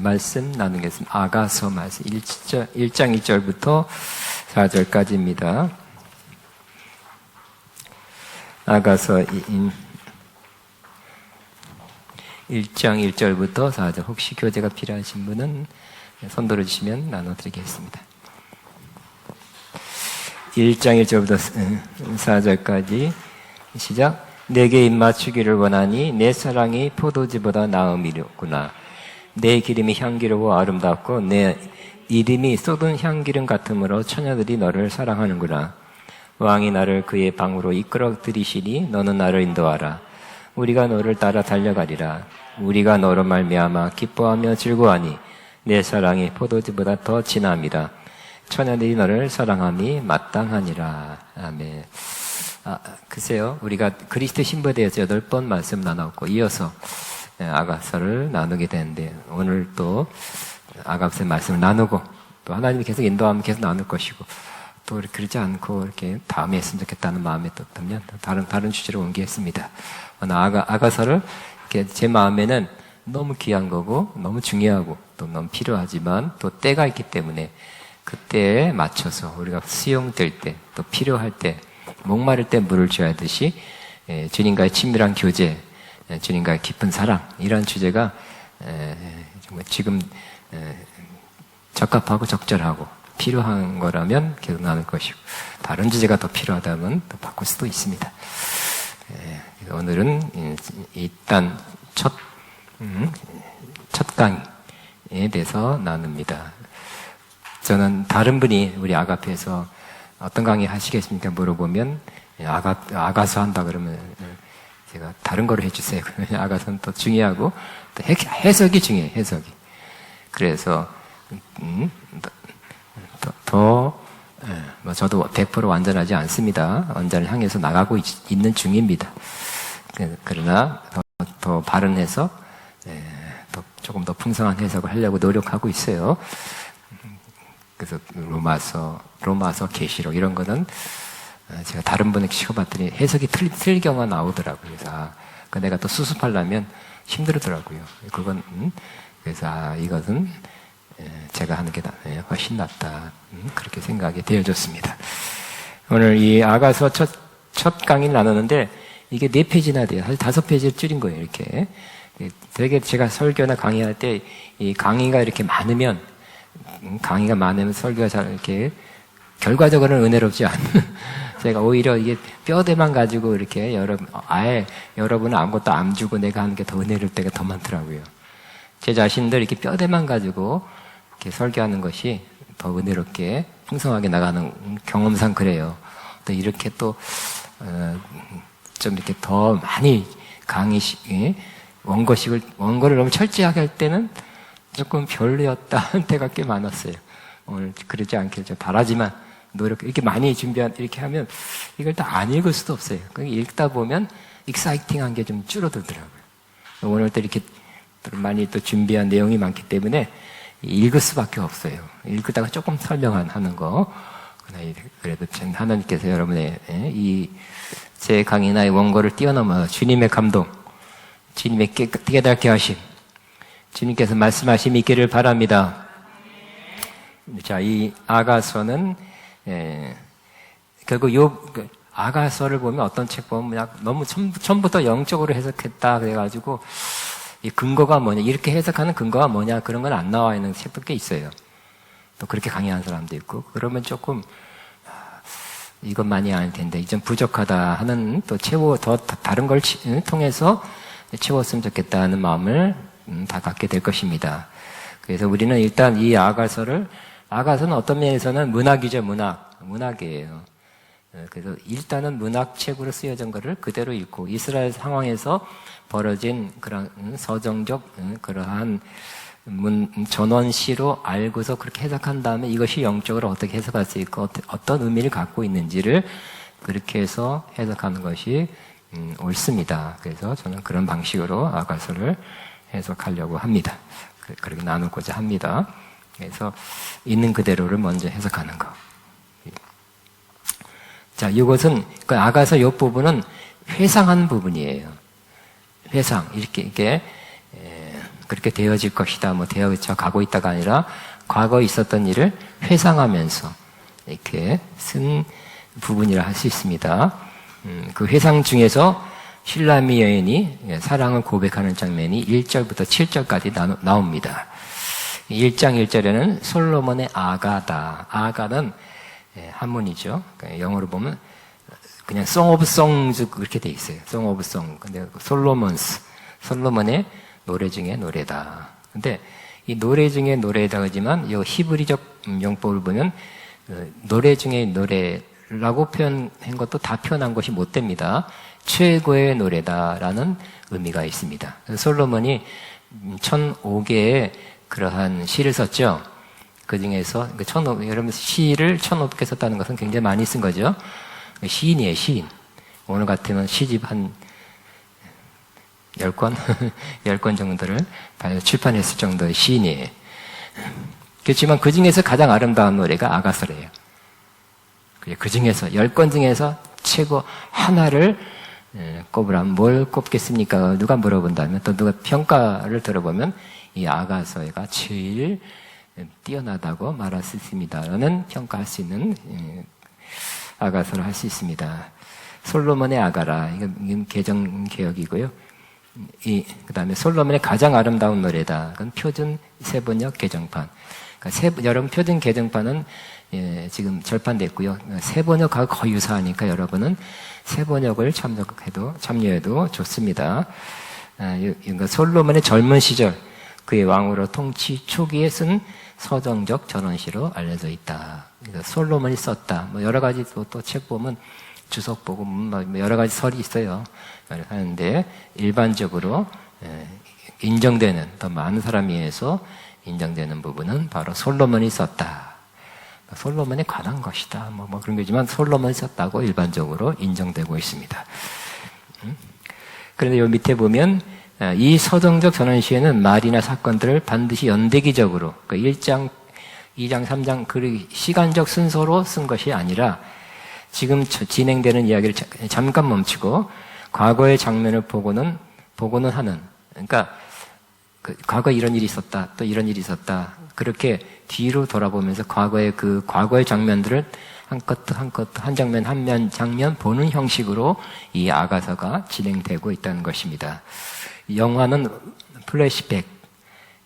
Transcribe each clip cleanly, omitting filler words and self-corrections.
말씀 나누겠습니다. 아가서 말씀 1장 2절부터 4절까지입니다. 아가서 1장 1절부터 4절. 혹시 교재가 필요하신 분은 손 들어주시면 나눠드리겠습니다. 1장 1절부터 4절까지 시작. 내게 입맞추기를 원하니 내 사랑이 포도주보다 나음이로구나. 내 기름이 향기로워 아름답고 내 이름이 쏟은 향기름 같으므로 처녀들이 너를 사랑하는구나. 왕이 나를 그의 방으로 이끌어 들이시니 너는 나를 인도하라. 우리가 너를 따라 달려가리라. 우리가 너로 말미암아 기뻐하며 즐거워하니 내 사랑이 포도주보다 더 진함이라. 처녀들이 너를 사랑함이 마땅하니라. 아멘. 글쎄요, 우리가 그리스도 신부에 대해서 8번 말씀 나눴고 이어서 아가서를 나누게 되는데 오늘 또 아가서의 말씀을 나누고 또 하나님이 계속 인도하면 계속 나눌 것이고 또 그러지 않고 이렇게 다음에 했으면 좋겠다는 마음에 또 들면 다른 주제로 옮기겠습니다. 오늘 아가서를 이렇게 제 마음에는 너무 귀한 거고 너무 중요하고 또 너무 필요하지만 또 때가 있기 때문에 그때에 맞춰서 우리가 수용될 때 또 필요할 때 목마를 때 물을 줘야 하듯이 주님과의 친밀한 교제, 주님과의 깊은 사랑 이런 주제가 정말 지금 적합하고 적절하고 필요한 거라면 계속 나눌 것이고 다른 주제가 더 필요하다면 또 바꿀 수도 있습니다. 오늘은 일단 첫 강의에 대해서 나눕니다. 저는 다른 분이 우리 아가페에서 어떤 강의 하시겠습니까? 물어보면 아가서 한다 그러면 제가 다른 거로 해주세요. 아가서는 또 중요하고 또 해석이 중요해요. 해석이. 그래서 저도 100% 완전하지 않습니다. 완전을 향해서 나가고 있는 중입니다. 그러나 더 바른 해석, 조금 더 풍성한 해석을 하려고 노력하고 있어요. 그래서 로마서, 계시록 이런 거는 제가 다른 분에게 시켜봤더니 해석이 틀린 경우가 나오더라고요. 그래서 내가 또 수습하려면 힘들더라고요. 그건 그래서 이것은 제가 하는 게 훨씬 낫다. 그렇게 생각이 되어졌습니다. 오늘 이 아가서 첫 강의를 나누는데 이게 4페이지나 돼요. 사실 5페이지를 줄인 거예요. 이렇게 되게 제가 설교나 강의할 때 이 강의가 이렇게 많으면 설교가 잘 이렇게 결과적으로는 은혜롭지 않은 제가 오히려 이게 뼈대만 가지고 이렇게 여러분은 아무것도 안 주고 내가 하는 게 더 은혜로울 때가 더 많더라고요. 제 자신들 이렇게 뼈대만 가지고 이렇게 설교하는 것이 더 은혜롭게 풍성하게 나가는 경험상 그래요. 또 이렇게 좀 이렇게 더 많이 원고를 너무 철저하게 할 때는 조금 별로였다 하는 때가 꽤 많았어요. 오늘 그러지 않길 바라지만 이렇게 많이 이렇게 하면 이걸 다 안 읽을 수도 없어요. 읽다 보면 익사이팅한 게 좀 줄어들더라고요. 오늘 또 이렇게 많이 또 준비한 내용이 많기 때문에 읽을 수밖에 없어요. 읽다가 조금 설명하는 거. 그래도 하나님께서 여러분의 제 강의나 원고를 뛰어넘어 주님의 감동, 주님의 깨닫게 하심, 주님께서 말씀하심이 있기를 바랍니다. 자, 이 아가서는 결국 아가서를 보면 어떤 책 보면 너무 처음부터 영적으로 해석했다 그래가지고 이 근거가 뭐냐 이렇게 해석하는 근거가 뭐냐 그런 건 안 나와 있는 책도 꽤 있어요. 또 그렇게 강의하는 사람도 있고 그러면 조금 이것만이 아닐 텐데 좀 부족하다 하는 또 더 다른 걸 통해서 채웠으면 좋겠다는 마음을 다 갖게 될 것입니다. 그래서 우리는 일단 이 아가서는 어떤 면에서는 문학이죠. 문학이에요. 그래서 일단은 문학책으로 쓰여진 것을 그대로 읽고 이스라엘 상황에서 벌어진 그런 서정적 그러한 전원시로 알고서 그렇게 해석한 다음에 이것이 영적으로 어떻게 해석할 수 있고 어떤 의미를 갖고 있는지를 그렇게 해서 해석하는 것이 옳습니다. 그래서 저는 그런 방식으로 아가서를 해석하려고 합니다. 그렇게 나누고자 합니다. 그래서 있는 그대로를 먼저 해석하는 거. 자, 이것은 그 아가서 이 부분은 회상한 부분이에요. 회상 이렇게 그렇게 되어질 것이다, 뭐 되어져 가고 있다가 아니라 과거에 있었던 일을 회상하면서 이렇게 쓴 부분이라 할 수 있습니다. 그 회상 중에서 슐라미 여인이 사랑을 고백하는 장면이 1절부터 7절까지 나옵니다. 1장 1절에는 솔로몬의 아가다. 아가는 한문이죠. 영어로 보면 그냥 Song of Songs 그렇게 돼 있어요. Song of Song. 근데 솔로몬의 노래 중에 노래다. 근데 이 노래 중에 노래다 하지만 이 히브리적 용법을 보면 노래 중에 노래라고 표현한 것도 다 표현한 것이 못 됩니다. 최고의 노래다라는 의미가 있습니다. 솔로몬이 1005개의 그러한 시를 썼죠. 그 중에서 여러분 시를 1500개 썼다는 것은 굉장히 많이 쓴 거죠. 시인이에요, 시인. 오늘 같으면 시집 한 10권? 10권 정도를 출판했을 정도의 시인이에요. 그렇지만 그 중에서 가장 아름다운 노래가 아가서래요. 그 중에서 10권 중에서 최고 하나를 꼽으라면 뭘 꼽겠습니까? 누가 물어본다면 또 누가 평가를 들어보면 이 아가서가 제일 뛰어나다고 말할 수 있습니다. 라는 평가할 수 있는 아가서를 할 수 있습니다. 솔로몬의 아가라. 이건 개정개혁이고요. 그 다음에 솔로몬의 가장 아름다운 노래다. 그건 표준 세번역 개정판. 그러니까 여러분 표준 개정판은 지금 절판됐고요. 세번역하고 거의 유사하니까 여러분은 세번역을 참여해도 좋습니다. 솔로몬의 젊은 시절 그의 왕으로 통치 초기에 쓴 서정적 전원시로 알려져 있다. 솔로몬이 썼다. 뭐 여러 가지 또 책 보면 주석 보고 뭐 여러 가지 설이 있어요. 하는데 일반적으로 인정되는 더 많은 사람에 의해서 인정되는 부분은 바로 솔로몬이 썼다. 솔로몬에 관한 것이다. 뭐 그런 거지만 솔로몬이 썼다고 일반적으로 인정되고 있습니다. 그런데 요 밑에 보면 이 서정적 전원시에는 말이나 사건들을 반드시 연대기적으로 그러니까 1장, 2장, 3장 그 시간적 순서로 쓴 것이 아니라 지금 진행되는 이야기를 잠깐 멈추고 과거의 장면을 보고는 하는 그러니까 과거에 이런 일이 있었다 또 이런 일이 있었다 그렇게 뒤로 돌아보면서 과거의 장면들을 한 장면 한 장면 보는 형식으로 이 아가서가 진행되고 있다는 것입니다. 영화는 플래시백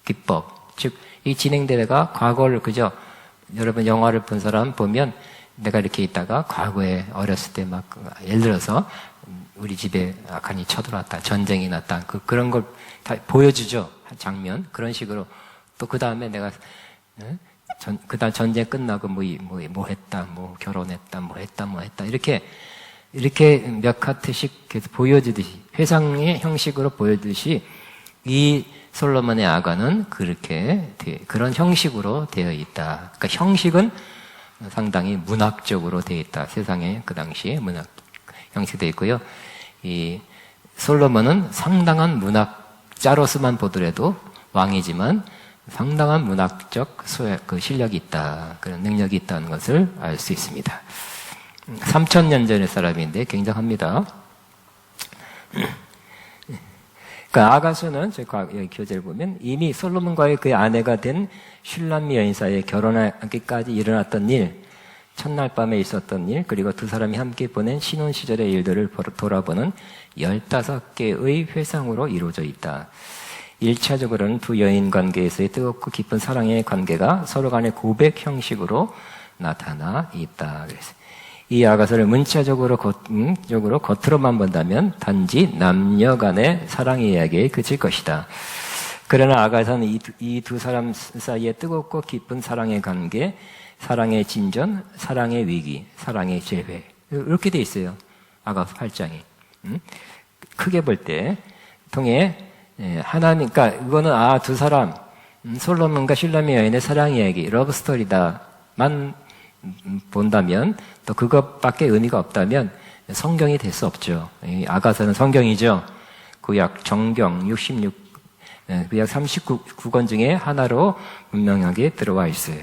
기법, 즉 이 진행되다가 과거를 그저 여러분 영화를 본 사람 보면 내가 이렇게 있다가 과거에 어렸을 때 막 예를 들어서 우리 집에 악한이 쳐들어왔다, 전쟁이 났다, 그런 걸 다 보여주죠. 장면 그런 식으로 또 그 다음에 내가 그다음 전쟁 끝나고 뭐 했다, 뭐 결혼했다, 뭐 했다 이렇게 몇 카트씩 계속 보여주듯이 회상의 형식으로 보여주듯이 이 솔로몬의 아가는 그런 형식으로 되어 있다. 그러니까 형식은 상당히 문학적으로 되어 있다. 세상에 그 당시에 문학 형식이 되어 있고요. 이 솔로몬은 상당한 문학자로서만 보더라도 왕이지만 상당한 문학적 실력이 있다. 그런 능력이 있다는 것을 알 수 있습니다. 3000년 전의 사람인데 굉장합니다. 그러니까 아가서는 여기 교재를 보면 이미 솔로몬과의 그의 아내가 된 슐라미 여인 사이에 결혼하기까지 일어났던 일, 첫날 밤에 있었던 일, 그리고 두 사람이 함께 보낸 신혼 시절의 일들을 돌아보는 15개의 회상으로 이루어져 있다. 1차적으로는 두 여인 관계에서의 뜨겁고 깊은 사랑의 관계가 서로 간의 고백 형식으로 나타나 있다. 그래서 이 아가서를 문자적으로 겉으로만 본다면 단지 남녀 간의 사랑의 이야기에 그칠 것이다. 그러나 아가서는 이 두 사람 사이의 뜨겁고 깊은 사랑의 관계, 사랑의 진전, 사랑의 위기, 사랑의 재회 이렇게 돼 있어요. 아가서 8장이. 크게 볼 때 통해 하나님, 그러니까 이거는 두 사람 솔로몬과 슐라미 여인의 사랑 이야기, 러브 스토리다만 본다면 또 그것밖에 의미가 없다면 성경이 될 수 없죠. 아가서는 성경이죠. 구약 정경 구약 39권 중에 하나로 분명하게 들어와 있어요.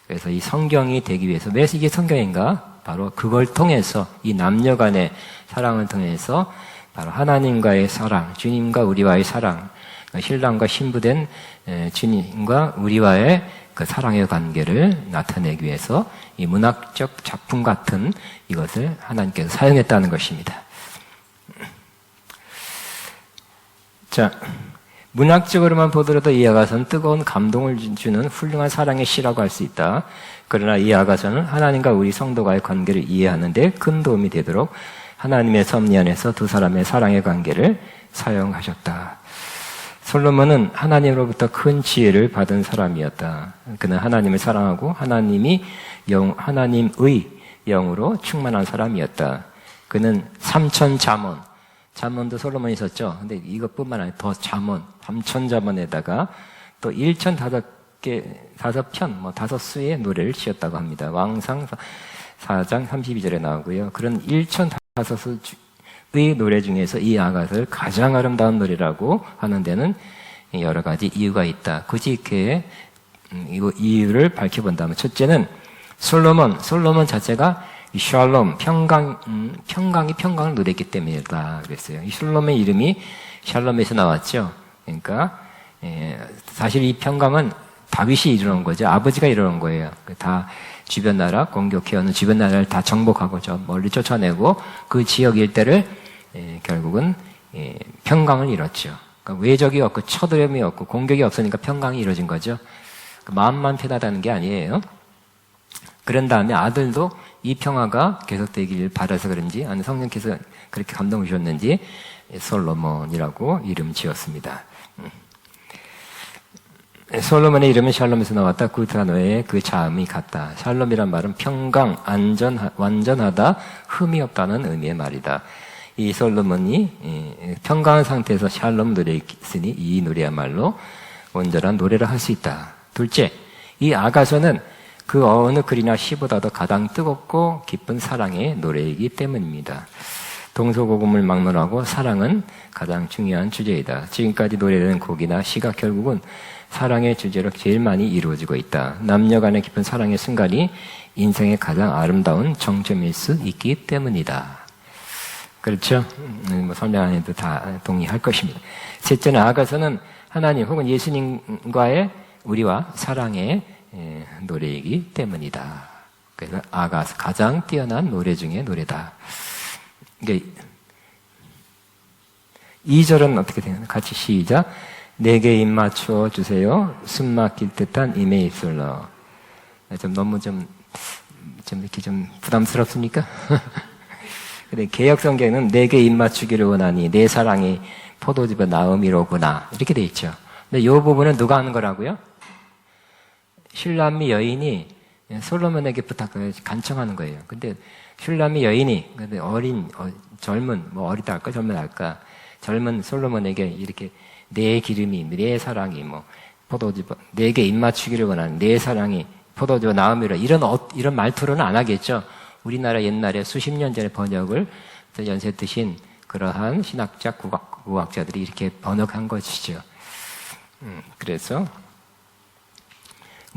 그래서 이 성경이 되기 위해서 왜 이게 성경인가? 바로 그걸 통해서 이 남녀 간의 사랑을 통해서 바로 하나님과의 사랑, 주님과 우리와의 사랑, 신랑과 신부된 주님과 우리와의 그 사랑의 관계를 나타내기 위해서 이 문학적 작품 같은 이것을 하나님께서 사용했다는 것입니다. 자, 문학적으로만 보더라도 이 아가서는 뜨거운 감동을 주는 훌륭한 사랑의 시라고 할 수 있다. 그러나 이 아가서는 하나님과 우리 성도와의 관계를 이해하는 데 큰 도움이 되도록 하나님의 섭리 안에서 두 사람의 사랑의 관계를 사용하셨다. 솔로몬은 하나님으로부터 큰 지혜를 받은 사람이었다. 그는 하나님을 사랑하고 하나님의 영으로 충만한 사람이었다. 그는 잠언도 솔로몬이 썼죠. 근데 이것뿐만 아니라 더 삼천자문에다가 또 5편, 5수의 노래를 지었다고 합니다. 왕상 4장 32절에 나오고요. 그런 5수의 노래 중에서 이 아가서를 가장 아름다운 노래라고 하는 데는 여러 가지 이유가 있다. 굳이 이렇게 이유를 밝혀본다면, 첫째는 솔로몬 자체가 샬롬, 평강을 노렸기 때문이다 그랬어요. 이 솔로몬의 이름이 샬롬에서 나왔죠. 그러니까 사실 이 평강은 다윗이 이루는 거죠. 아버지가 이루는 거예요. 다 주변 나라, 공격해오는 주변 나라를 다 정복하고 저 멀리 쫓아내고 그 지역 일대를 결국은 평강을 이뤘죠. 그러니까 외적이 없고 쳐들음이 없고 공격이 없으니까 평강이 이루어진 거죠. 마음만 편하다는 게 아니에요. 그런 다음에 아들도 이 평화가 계속되길 바라서 그런지, 아니 성령께서 그렇게 감동을 주셨는지 솔로몬이라고 이름 지었습니다. 솔로몬의 이름은 샬롬에서 나왔다. 그 단어에 그 자음이 같다. 샬롬이란 말은 평강, 완전하다, 흠이 없다는 의미의 말이다. 이 솔로몬이 평강한 상태에서 샬롬 노래했으니 이 노래야말로 온전한 노래를 할 수 있다. 둘째, 이 아가서는 그 어느 글이나 시보다도 가장 뜨겁고 기쁜 사랑의 노래이기 때문입니다. 동서고금을 막론하고 사랑은 가장 중요한 주제이다. 지금까지 노래된 곡이나 시가 결국은 사랑의 주제로 제일 많이 이루어지고 있다. 남녀 간의 깊은 사랑의 순간이 인생의 가장 아름다운 정점일 수 있기 때문이다. 그렇죠? 설명 안 해도 다 동의할 것입니다. 셋째는 아가서는 하나님 혹은 예수님과의 우리와 사랑의 노래이기 때문이다. 그래서 아가서 가장 뛰어난 노래 중에 노래다. 그러니까 2절은 어떻게 되나요? 같이 시작. 내게 입 맞추어 주세요. 숨 막힐 듯한 임의 입술로. 너무 이렇게 부담스럽습니까? 근데 개역성경은 내게 입 맞추기를 원하니 내 사랑이 포도즙의 나음이로구나. 이렇게 돼 있죠. 근데 이 부분은 누가 하는 거라고요? 슐람미 여인이 솔로몬에게 부탁을 간청하는 거예요. 근데 슐람미 여인이 젊은 어리다 할까 젊은 할까 젊은 솔로몬에게 이렇게 내 기름이 내 사랑이 포도즙 내게 입 맞추기를 원하는 내 사랑이 포도즙 나음이라 이런 말투로는 안 하겠죠. 우리나라 옛날에 수십 년 전에 번역을 연세 드신 그러한 신학자 국악자들이 이렇게 번역한 것이죠. 그래서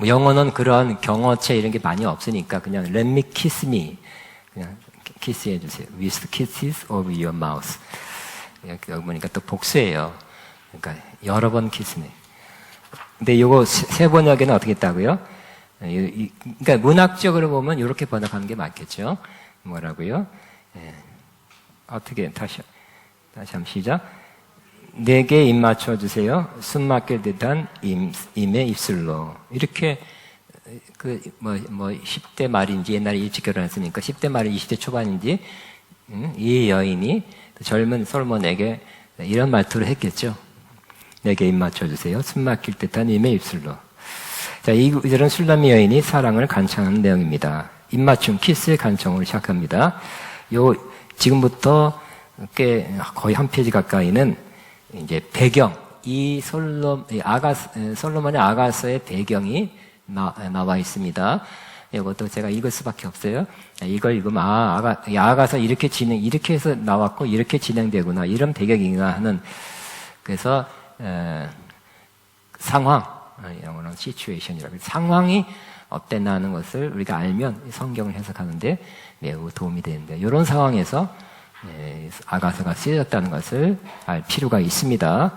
영어는 그런 경어체 이런 게 많이 없으니까 그냥 let me kiss me 그냥 키스해 주세요. with kisses of your mouth. 여기 보니까 또 복수예요. 그러니까 여러 번 키스네. 근데 이거 새 번역에는 어떻게 했다고요? 그러니까 문학적으로 보면 이렇게 번역하는 게 맞겠죠. 뭐라고요? 어떻게 다시 한번 시작. 내게 입 맞춰 주세요. 숨 막힐 듯한 임의 입술로. 이렇게 10대 말인지 옛날에 일찍 결혼했으니까 10대 말이 20대 초반인지 이 여인이 젊은 솔로몬에게 이런 말투를 했겠죠. 내게 입 맞춰 주세요. 숨 막힐 듯한 임의 입술로. 자, 이 구절은 슐람미 여인이 사랑을 간청하는 내용입니다. 입맞춤, 키스의 간청으로 시작합니다. 지금부터 거의 한 페이지 가까이는 이제 배경, 솔로몬의 아가서의 배경이 나와 있습니다. 이것도 제가 읽을 수밖에 없어요. 이걸 읽으면, 아가서 이렇게 해서 나왔고, 이렇게 진행되구나, 이런 배경이구나 하는, 그래서, 상황, 영어로는 situation이라고 상황이 어땠나 하는 것을 우리가 알면 성경을 해석하는데 매우 도움이 되는데 이런 상황에서 아가서가 쓰여졌다는 것을 알 필요가 있습니다.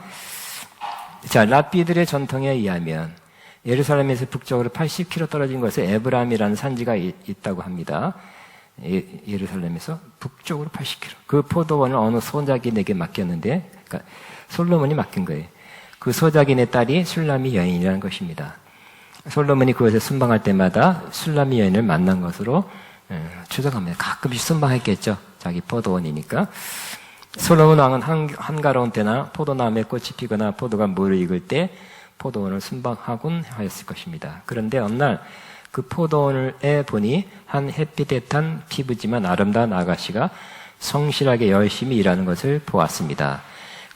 자, 랍비들의 전통에 의하면 예루살렘에서 북쪽으로 80km 떨어진 곳에 에브람이라는 산지가 있다고 합니다. 예루살렘에서 북쪽으로 80km. 그 포도원을 어느 소작인에게 맡겼는데, 그러니까 솔로몬이 맡긴 거예요. 그 소작인의 딸이 슐라미 여인이라는 것입니다. 솔로몬이 그곳에 순방할 때마다 슐라미 여인을 만난 것으로 추정합니다. 가끔씩 순방했겠죠. 자기 포도원이니까. 솔로몬 왕은 한가로운 때나 포도나무에 꽃이 피거나 포도가 무르익을 때 포도원을 순방하곤 하였을 것입니다. 그런데 어느 날 그 포도원에 보니 한 햇빛에 탄 피부지만 아름다운 아가씨가 성실하게 열심히 일하는 것을 보았습니다.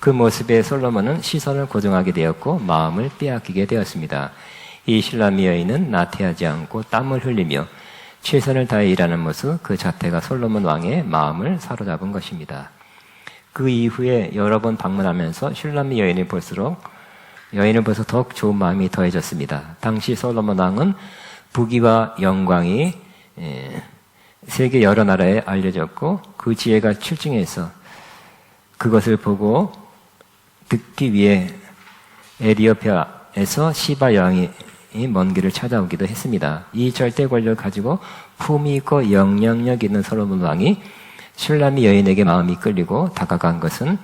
그 모습에 솔로몬은 시선을 고정하게 되었고 마음을 빼앗기게 되었습니다. 이 슐라미 여인은 나태하지 않고 땀을 흘리며 최선을 다해 일하는 모습, 그 자태가 솔로몬 왕의 마음을 사로잡은 것입니다. 그 이후에 여러 번 방문하면서 슐라미 여인을 볼수록 더욱 좋은 마음이 더해졌습니다. 당시 솔로몬 왕은 부귀와 영광이 세계 여러 나라에 알려졌고 그 지혜가 출중해서 그것을 보고 듣기 위해 에티오피아에서 시바 여왕이 먼 길을 찾아오기도 했습니다. 이 절대 권력을 가지고 품위 있고 영향력 있는 솔로몬 왕이 슐라미 여인에게 마음이 끌리고 다가간 것은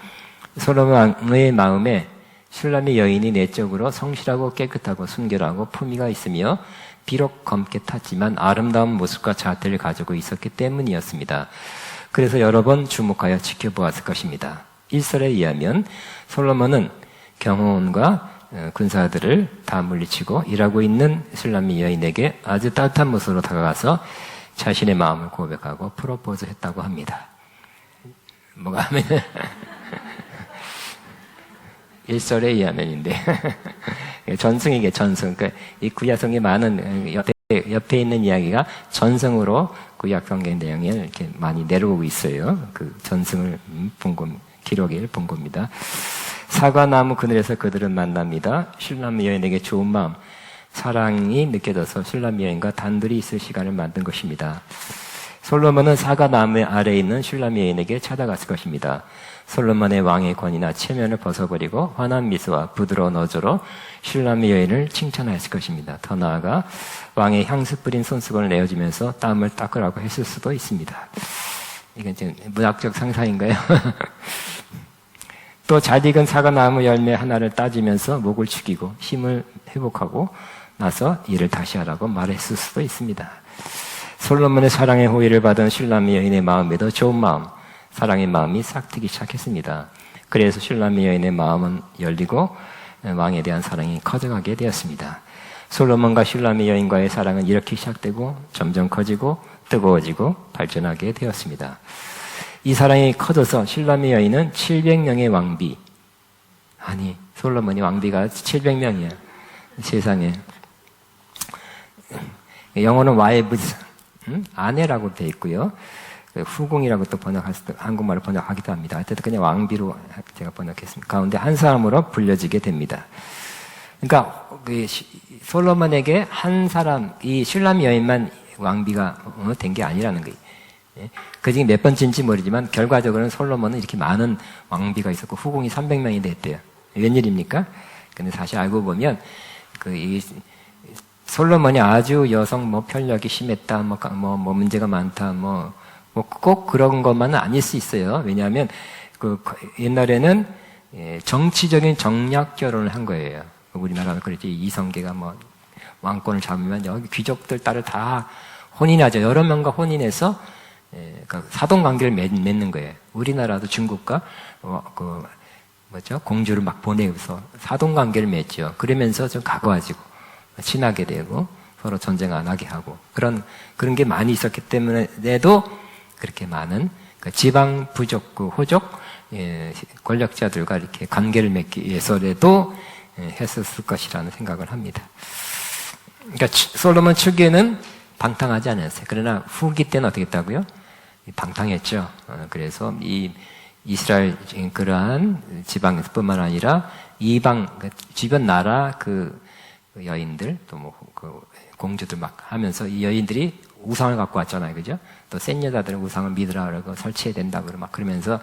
솔로몬 왕의 마음에 슐라미 여인이 내적으로 성실하고 깨끗하고 순결하고 품위가 있으며 비록 검게 탔지만 아름다운 모습과 자태를 가지고 있었기 때문이었습니다. 그래서 여러 번 주목하여 지켜보았을 것입니다. 일설에 의하면 솔로몬은 경호원과 군사들을 다 물리치고 일하고 있는 슐라미 여인에게 아주 따뜻한 모습으로 다가가서 자신의 마음을 고백하고 프로포즈 했다고 합니다. 뭐가 하면 일설에 의하면인데 전승이게 전승. 그러니까 이 구약성경에 많은 옆에 있는 이야기가 전승으로 구약성경 내용에 이렇게 많이 내려오고 있어요. 그 전승을 기록을 본 겁니다. 사과나무 그늘에서 그들은 만납니다. 슐라미 여인에게 좋은 마음, 사랑이 느껴져서 슐라미 여인과 단둘이 있을 시간을 만든 것입니다. 솔로몬은 사과나무 아래에 있는 슐라미 여인에게 찾아갔을 것입니다. 솔로몬의 왕의 권위나 체면을 벗어버리고 환한 미소와 부드러운 어조로 슐라미 여인을 칭찬하였을 것입니다. 더 나아가 왕의 향수 뿌린 손수건을 내어주면서 땀을 닦으라고 했을 수도 있습니다. 이건 지금 문학적 상상인가요? 또 잘 익은 사과나무 열매 하나를 따지면서 목을 축이고 힘을 회복하고 나서 일을 다시 하라고 말했을 수도 있습니다. 솔로몬의 사랑의 호의를 받은 슐라미 여인의 마음에도 좋은 마음, 사랑의 마음이 싹트기 시작했습니다. 그래서 슐라미 여인의 마음은 열리고 왕에 대한 사랑이 커져가게 되었습니다. 솔로몬과 슐라미 여인과의 사랑은 이렇게 시작되고 점점 커지고 뜨거워지고 발전하게 되었습니다. 이 사랑이 커져서 슐라미 여인은 700명의 왕비, 아니 솔로몬이 왕비가 700명이야. 세상에. 영어는 와이브스, 아내라고 되어 있고요. 후궁이라고 또 한국말로 번역하기도 합니다. 하여튼 그냥 왕비로 제가 번역했습니다. 가운데 한 사람으로 불려지게 됩니다. 그러니까 솔로몬에게 한 사람, 이 슐라미 여인만 왕비가 된 게 아니라는 거예요. 그 중에 몇 번째인지 모르지만 결과적으로는 솔로몬은 이렇게 많은 왕비가 있었고 후궁이 300명이 됐대요. 웬일입니까? 근데 사실 알고 보면 이 솔로몬이 아주 여성 편력이 심했다, 문제가 많다, 꼭 그런 것만은 아닐 수 있어요. 왜냐하면 옛날에는 정치적인 정략 결혼을 한 거예요. 우리나라는 그랬지. 이성계가 왕권을 잡으면 여기 귀족들 딸을 다 혼인하죠. 여러 명과 혼인해서 사돈 관계를 맺는 거예요. 우리나라도 중국과 공주를 막 보내서 사돈 관계를 맺죠. 그러면서 좀 가까워지고 친하게 되고 서로 전쟁 안 하게 하고 그런 게 많이 있었기 때문에도 그렇게 많은 지방 부족, 호족 권력자들과 이렇게 관계를 맺기 위해서라도 했었을 것이라는 생각을 합니다. 그러니까 솔로몬 초기에는 방탕하지 않았어요. 그러나 후기 때는 어떻게 했다고요? 방탕했죠. 그래서 이 이스라엘 그러한 지방뿐만 아니라 이방 주변 나라 여인들 또 공주들 막 하면서 이 여인들이 우상을 갖고 왔잖아요, 그죠? 또 센 여자들은 우상을 믿으라 그러고 설치해야 된다고 그러면서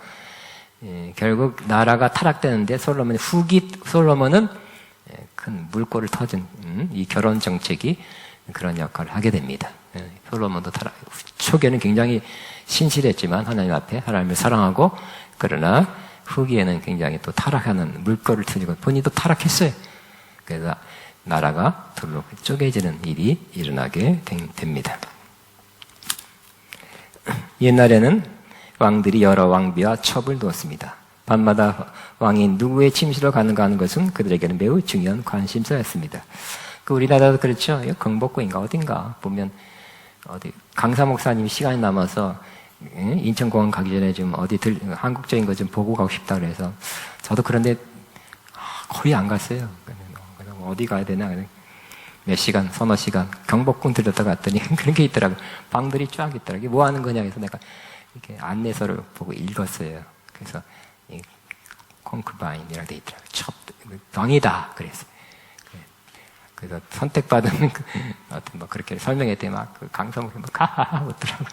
결국 나라가 타락되는데 솔로몬은 큰 물꼬를 터준 이 결혼 정책이 그런 역할을 하게 됩니다. 솔로몬도 초기에는 굉장히 신실했지만 하나님 앞에 하나님을 사랑하고, 그러나 후기에는 굉장히 또 타락하는 물꼬를 터지고 본인도 타락했어요. 그래서 나라가 둘로 쪼개지는 일이 일어나게 됩니다. 옛날에는 왕들이 여러 왕비와 첩을 두었습니다. 밤마다 왕이 누구의 침실로 가는가 하는 것은 그들에게는 매우 중요한 관심사였습니다. 우리나라도 그렇죠. 경복궁인가 어딘가 보면 어디 강사 목사님이 시간이 남아서 인천공항 가기 전에 좀 어디 한국적인 거 좀 보고 가고 싶다 그래서 저도 그런데 거의 안 갔어요. 어디 가야 되나 몇 시간, 서너 시간 경복궁 들렸다 갔더니 그런 게 있더라고요. 방들이 쫙 있더라고요. 뭐 하는 거냐 해서 내가 이렇게 안내서를 보고 읽었어요. 그래서 콩크바인이라고 돼 있더라고요. 왕이다 그랬어요. 그래서 선택받은 어떤 뭐 그렇게 설명했더니 막 그 강성으로 막 하하하 웃더라고요.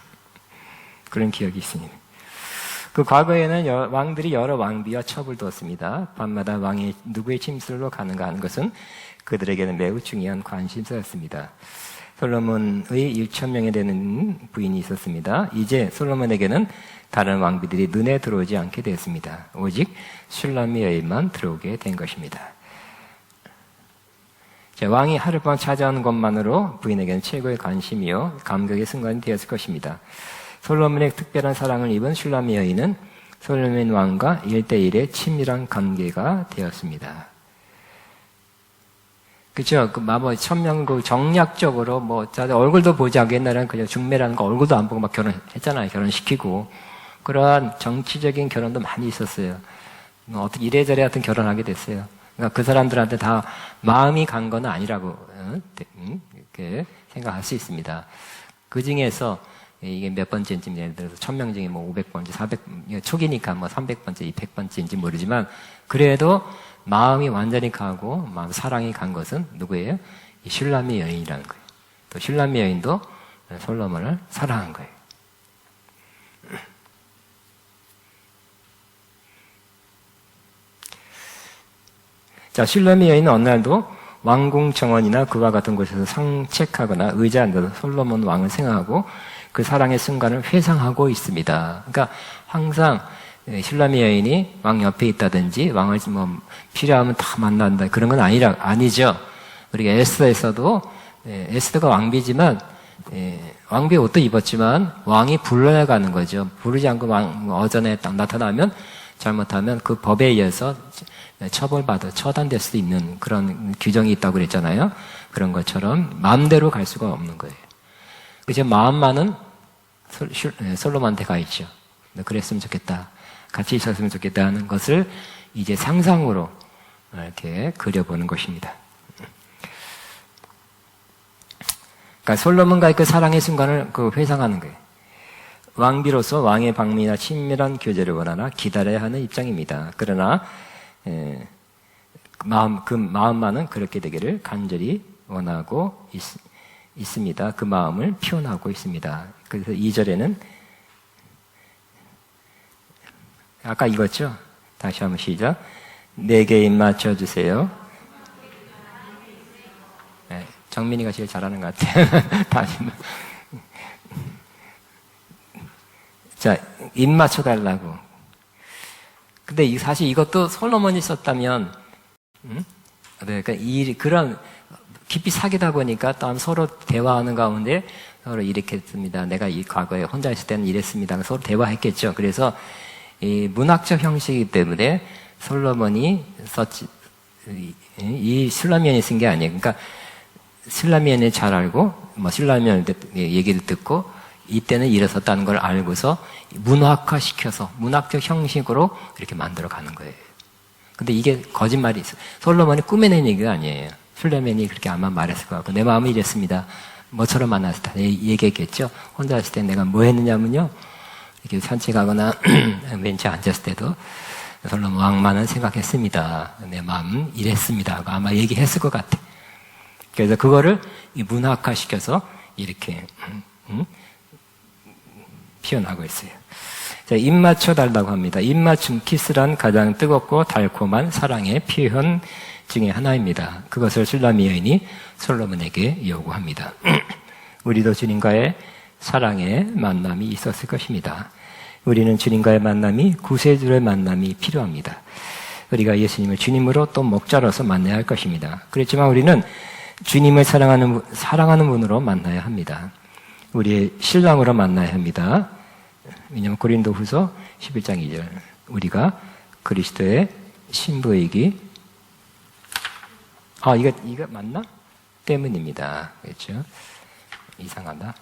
그런 기억이 있습니다. 그 과거에는 왕들이 여러 왕비와 첩을 두었습니다. 밤마다 왕이 누구의 침실로 가는가 하는 것은 그들에게는 매우 중요한 관심사였습니다. 솔로몬의 1,000명에 되는 부인이 있었습니다. 이제 솔로몬에게는 다른 왕비들이 눈에 들어오지 않게 되었습니다. 오직 슐라미 여인만 들어오게 된 것입니다. 왕이 하룻밤 찾아오는 것만으로 부인에게는 최고의 관심이요 감격의 순간이 되었을 것입니다. 솔로몬의 특별한 사랑을 입은 슐라미 여인은 솔로몬 왕과 1대1의 친밀한 관계가 되었습니다. 그죠? 천명 정략적으로 얼굴도 보지 않고 옛날에는 그냥 중매라는 거 얼굴도 안 보고 막 결혼했잖아요. 결혼시키고. 그러한 정치적인 결혼도 많이 있었어요. 어떻게 이래저래 하여튼 결혼하게 됐어요. 그러니까 그 사람들한테 다 마음이 간 건 아니라고 이렇게 생각할 수 있습니다. 그 중에서 이게 몇 번째인지 예를 들어서 1000명 중에 500번째, 400, 초기니까 300번째, 200번째인지 모르지만 그래도 마음이 완전히 가고 마음 사랑이 간 것은 누구예요? 이 슐라미 여인이라는 거예요. 또 슐라미 여인도 솔로몬을 사랑한 거예요. 자, 슐라미 여인은 어느 날도 왕궁 정원이나 그와 같은 곳에서 상책하거나 의자에 앉아서 솔로몬 왕을 생각하고 그 사랑의 순간을 회상하고 있습니다. 그러니까 항상 슐라미 여인이 왕 옆에 있다든지 왕을 필요하면 다 만난다 그런 건 아니죠. 우리가 에스더에서도 에스더가 왕비지만 왕비 옷도 입었지만 왕이 불러가는 거죠. 부르지 않고 어전에 딱 나타나면 잘못하면 그 법에 의해서 처단될 수도 있는 그런 규정이 있다고 그랬잖아요. 그런 것처럼 마음대로 갈 수가 없는 거예요. 그죠? 마음만은 솔로몬한테 가 있죠. 그랬으면 좋겠다. 같이 있었으면 좋겠다 하는 것을 이제 상상으로 이렇게 그려보는 것입니다. 그러니까 솔로몬과의 그 사랑의 순간을 회상하는 거예요. 왕비로서 왕의 방미나 친밀한 교제를 원하나 기다려야 하는 입장입니다. 그러나 그 마음만은 그렇게 되기를 간절히 원하고 있습니다. 그 마음을 표현하고 있습니다. 그래서 2절에는 아까 읽었죠? 다시 한번 시작. 내게 입 맞춰주세요. 네, 정민이가 제일 잘하는 것 같아요. 다시 한번. 자, 입 맞춰달라고. 근데 사실 이것도 솔로몬이 썼다면, 그러니까 그런 깊이 사귀다 보니까 또 서로 대화하는 가운데 서로 이렇게 했습니다. 내가 이 과거에 혼자 있을 때는 이랬습니다. 서로 대화했겠죠. 그래서 이 문학적 형식이기 때문에 솔로몬이 썼지, 이 슐라미언이 쓴 게 아니에요. 그러니까 슐라미언을 잘 알고, 슐라미언 얘기를 듣고, 이때는 이랬었다는 걸 알고서 문학화시켜서 문학적 형식으로 이렇게 만들어 가는 거예요. 근데 이게 거짓말이 있어요. 솔로몬이 꾸며낸 얘기가 아니에요. 슐라미언이 그렇게 아마 말했을 것 같고, 내 마음이 이랬습니다. 뭐처럼 만났을 때 얘기했겠죠. 혼자 있을 때 내가 뭐 했느냐면요, 이렇게 산책하거나 벤치에 앉았을 때도 솔로몬 왕만은 생각했습니다. 내 마음은 이랬습니다 하고 아마 얘기했을 것 같아. 그래서 그거를 문학화시켜서 이렇게 표현하고 있어요. 자, 입 맞춰 달라고 합니다. 입맞춤 키스란 가장 뜨겁고 달콤한 사랑의 표현 중에 하나입니다. 그것을 슐라미 여인이 솔로몬에게 요구합니다. 우리도 주님과의 사랑의 만남이 있었을 것입니다. 우리는 주님과의 만남이 구세주의 만남이 필요합니다. 우리가 예수님을 주님으로 또 목자로서 만나야 할 것입니다. 그렇지만 우리는 주님을 사랑하는 분으로 만나야 합니다. 우리의 신랑으로 만나야 합니다. 왜냐하면 고린도후서 11장 2절 우리가 그리스도의 신부이기 이거 맞나? 때문입니다. 그렇죠? 이상하다.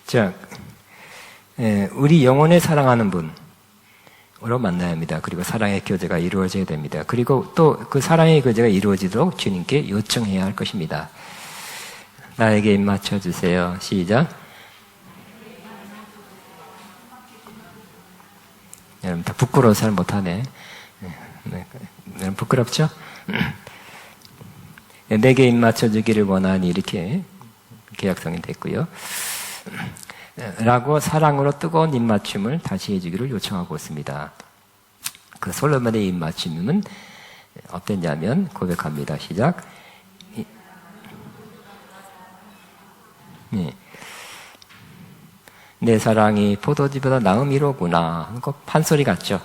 자, 우리 영혼을 사랑하는 분으로 만나야 합니다. 그리고 사랑의 교제가 이루어져야 됩니다. 그리고 또 그 사랑의 교제가 이루어지도록 주님께 요청해야 할 것입니다. 나에게 입 맞춰주세요. 시작. 여러분 다 부끄러워서 잘 못하네. 여러분 부끄럽죠? 내게 입 맞춰주기를 원하니 이렇게 계약성이 됐고요. 라고 사랑으로 뜨거운 입맞춤을 다시 해주기를 요청하고 있습니다. 그 솔로몬의 입맞춤은 어땠냐면 고백합니다. 시작. 내 사랑이 포도주보다 나음이로구나. 그 판소리 같죠?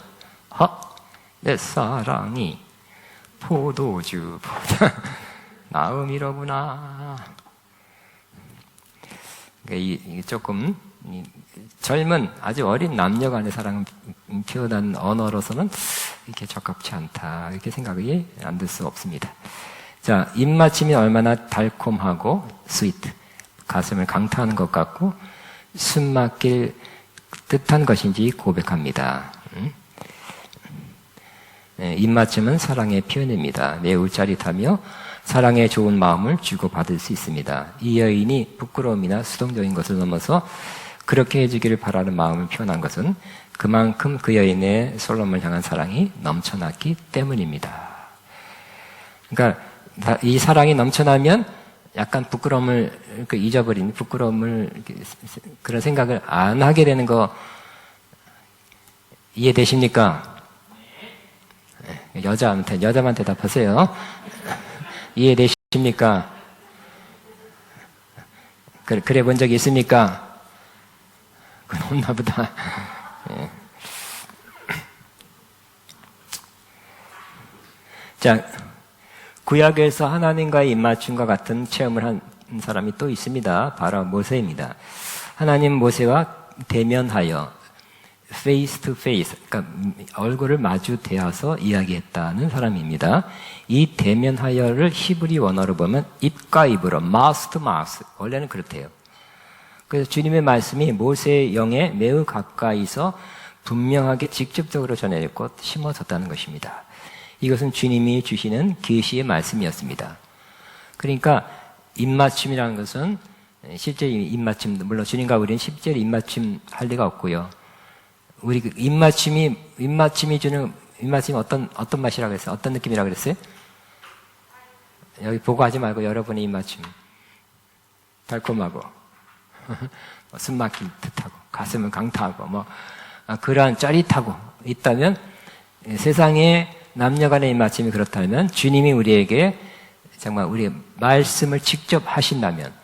내 사랑이 포도주보다 나음이로구나. 이게 조금 젊은 아주 어린 남녀 간의 사랑을 표현한 언어로서는 이렇게 적합치 않다 이렇게 생각이 안 들 수 없습니다. 자, 입맞춤이 얼마나 달콤하고 스위트 가슴을 강타하는 것 같고 숨 막힐 듯한 것인지 고백합니다. 입맞춤은 사랑의 표현입니다. 매우 짜릿하며 사랑의 좋은 마음을 주고받을 수 있습니다. 이 여인이 부끄러움이나 수동적인 것을 넘어서 그렇게 해주기를 바라는 마음을 표현한 것은 그만큼 그 여인의 솔로몬을 향한 사랑이 넘쳐났기 때문입니다. 그러니까 이 사랑이 넘쳐나면 약간 부끄러움을 잊어버린 부끄러움을 그런 생각을 안 하게 되는 거 이해되십니까? 여자만 대답하세요. 이해되십니까? 그래 본 적이 있습니까? 그건 없나 보다. 예. 자, 구약에서 하나님과의 입맞춤과 같은 체험을 한 사람이 또 있습니다. 바로 모세입니다. 하나님 모세와 대면하여 face to face, 그러니까 얼굴을 마주 대어서 이야기했다는 사람입니다. 이 대면하여를 히브리 원어로 보면 입과 입으로, mouth to mouth. 원래는 그렇대요. 그래서 주님의 말씀이 모세의 영에 매우 가까이서 분명하게 직접적으로 전해졌고 심어졌다는 것입니다. 이것은 주님이 주시는 계시의 말씀이었습니다. 그러니까 입맞춤이라는 것은 실제 입맞춤, 물론 주님과 우리는 실제로 입맞춤 할 리가 없고요. 우리 입맞춤이 어떤 맛이라고 그랬어요? 어떤 느낌이라고 그랬어요? 여기 보고 하지 말고 여러분의 입맞춤. 달콤하고, 숨 막힐 듯하고, 가슴을 강타하고, 그러한 짜릿하고 있다면, 세상에 남녀 간의 입맞춤이 그렇다면, 주님이 우리에게 정말 우리의 말씀을 직접 하신다면,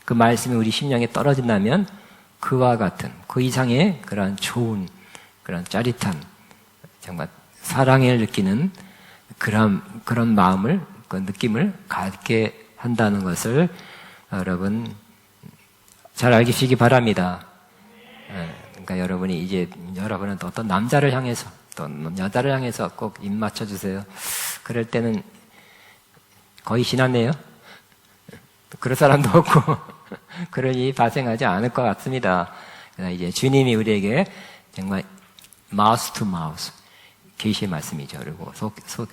그 말씀이 우리 심령에 떨어진다면, 그와 같은, 그 이상의 그러한 좋은, 그런 짜릿한, 정말 사랑을 느끼는 그런 마음을, 그 느낌을 갖게 한다는 것을 여러분 잘 알기시기 바랍니다. 그러니까 여러분은 또 어떤 남자를 향해서, 또 여자를 향해서 꼭 입 맞춰주세요. 그럴 때는 거의 지났네요. 그럴 사람도 없고, 그럴 일이 발생하지 않을 것 같습니다. 이제 주님이 우리에게 정말 mouth to mouth 계시의 말씀이죠. 그리고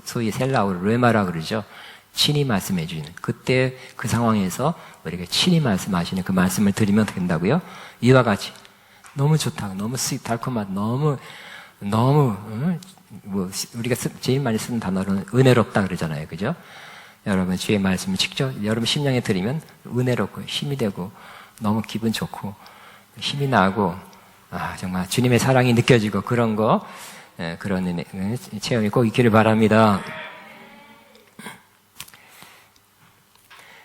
소위 셀라우로 레마라 그러죠. 친히 말씀해 주는 그때 그 상황에서 우리에게 친히 말씀하시는 그 말씀을 드리면 된다고요. 이와 같이 너무 좋다, 너무 달콤하다, 너무 우리가 제일 많이 쓰는 단어로는 은혜롭다 그러잖아요. 그죠? 여러분, 주의 말씀을 직접 여러분 심령에 들으면 은혜롭고 힘이 되고 너무 기분 좋고 힘이 나고, 정말 주님의 사랑이 느껴지고 그런 거, 그런 체험이 꼭 있기를 바랍니다.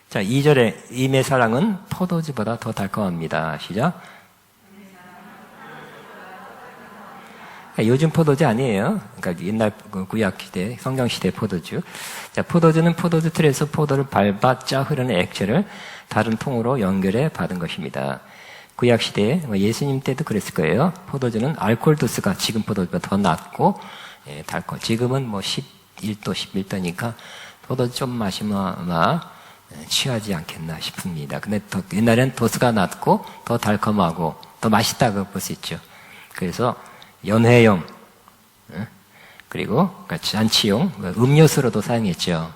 자, 2절에 임의 사랑은 포도주보다 더 달콤합니다. 시작. 요즘 포도주 아니에요. 그러니까 옛날 구약 시대, 성경 시대 포도주. 자, 포도주는 포도주 틀에서 포도를 밟아 짜 흐르는 액체를 다른 통으로 연결해 받은 것입니다. 구약 시대에 예수님 때도 그랬을 거예요. 포도주는 알코올 도수가 지금 포도주보다 더 낮고, 달콤. 지금은 11도, 11도니까 포도주 좀 마시면 아마 취하지 않겠나 싶습니다. 근데 옛날엔 도수가 낮고 더 달콤하고 더 맛있다고 볼 수 있죠. 그래서 연회용, 그리고 잔치용, 음료수로도 사용했죠.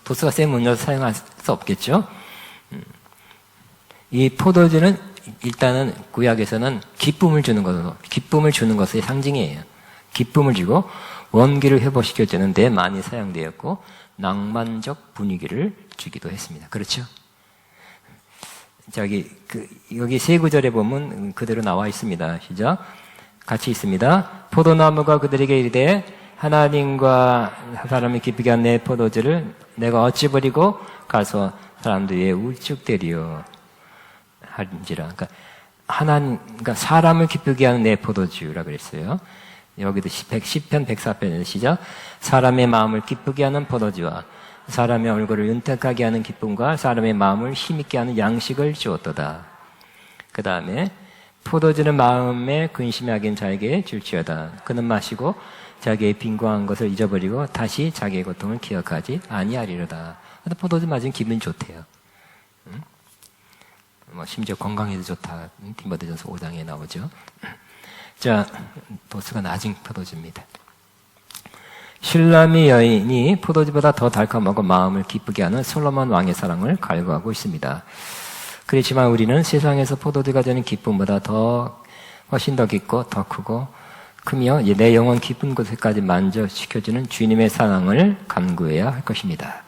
도수가 센 음료수 사용할 수 없겠죠. 이 포도주는 일단은 구약에서는 기쁨을 주는 것의 상징이에요. 기쁨을 주고 원기를 회복시켜주는 데 많이 사용되었고 낭만적 분위기를 주기도 했습니다. 그렇죠? 여기 세 구절에 보면 그대로 나와 있습니다. 시작. 같이 있습니다. 포도나무가 그들에게 이르되 하나님과 사람이 기쁘게 한 내 포도주를 내가 어찌 버리고 가서 사람들 위에 울쭉대리요 하는지라. 그러니까 사람을 기쁘게 하는 내 포도주라 그랬어요. 여기도 시편 104편에서 시작. 사람의 마음을 기쁘게 하는 포도주와 사람의 얼굴을 윤택하게 하는 기쁨과 사람의 마음을 힘있게 하는 양식을 주었도다. 그 다음에 포도주는 마음에 근심하긴 자에게 줄지어다. 그는 마시고 자기의 빈곤한 것을 잊어버리고 다시 자기의 고통을 기억하지 아니하리로다. 포도주 맞으면 기분이 좋대요. 심지어 건강에도 좋다. 디모데전서 5장에 나오죠. 자, 도수가 낮은 포도주입니다. 슐라미 여인이 포도주보다 더 달콤하고 마음을 기쁘게 하는 솔로몬 왕의 사랑을 갈구하고 있습니다. 그렇지만 우리는 세상에서 포도주가 되는 기쁨보다 훨씬 더 깊고 더 크며 내 영혼 깊은 곳에까지 만족시켜주는 주님의 사랑을 간구해야 할 것입니다.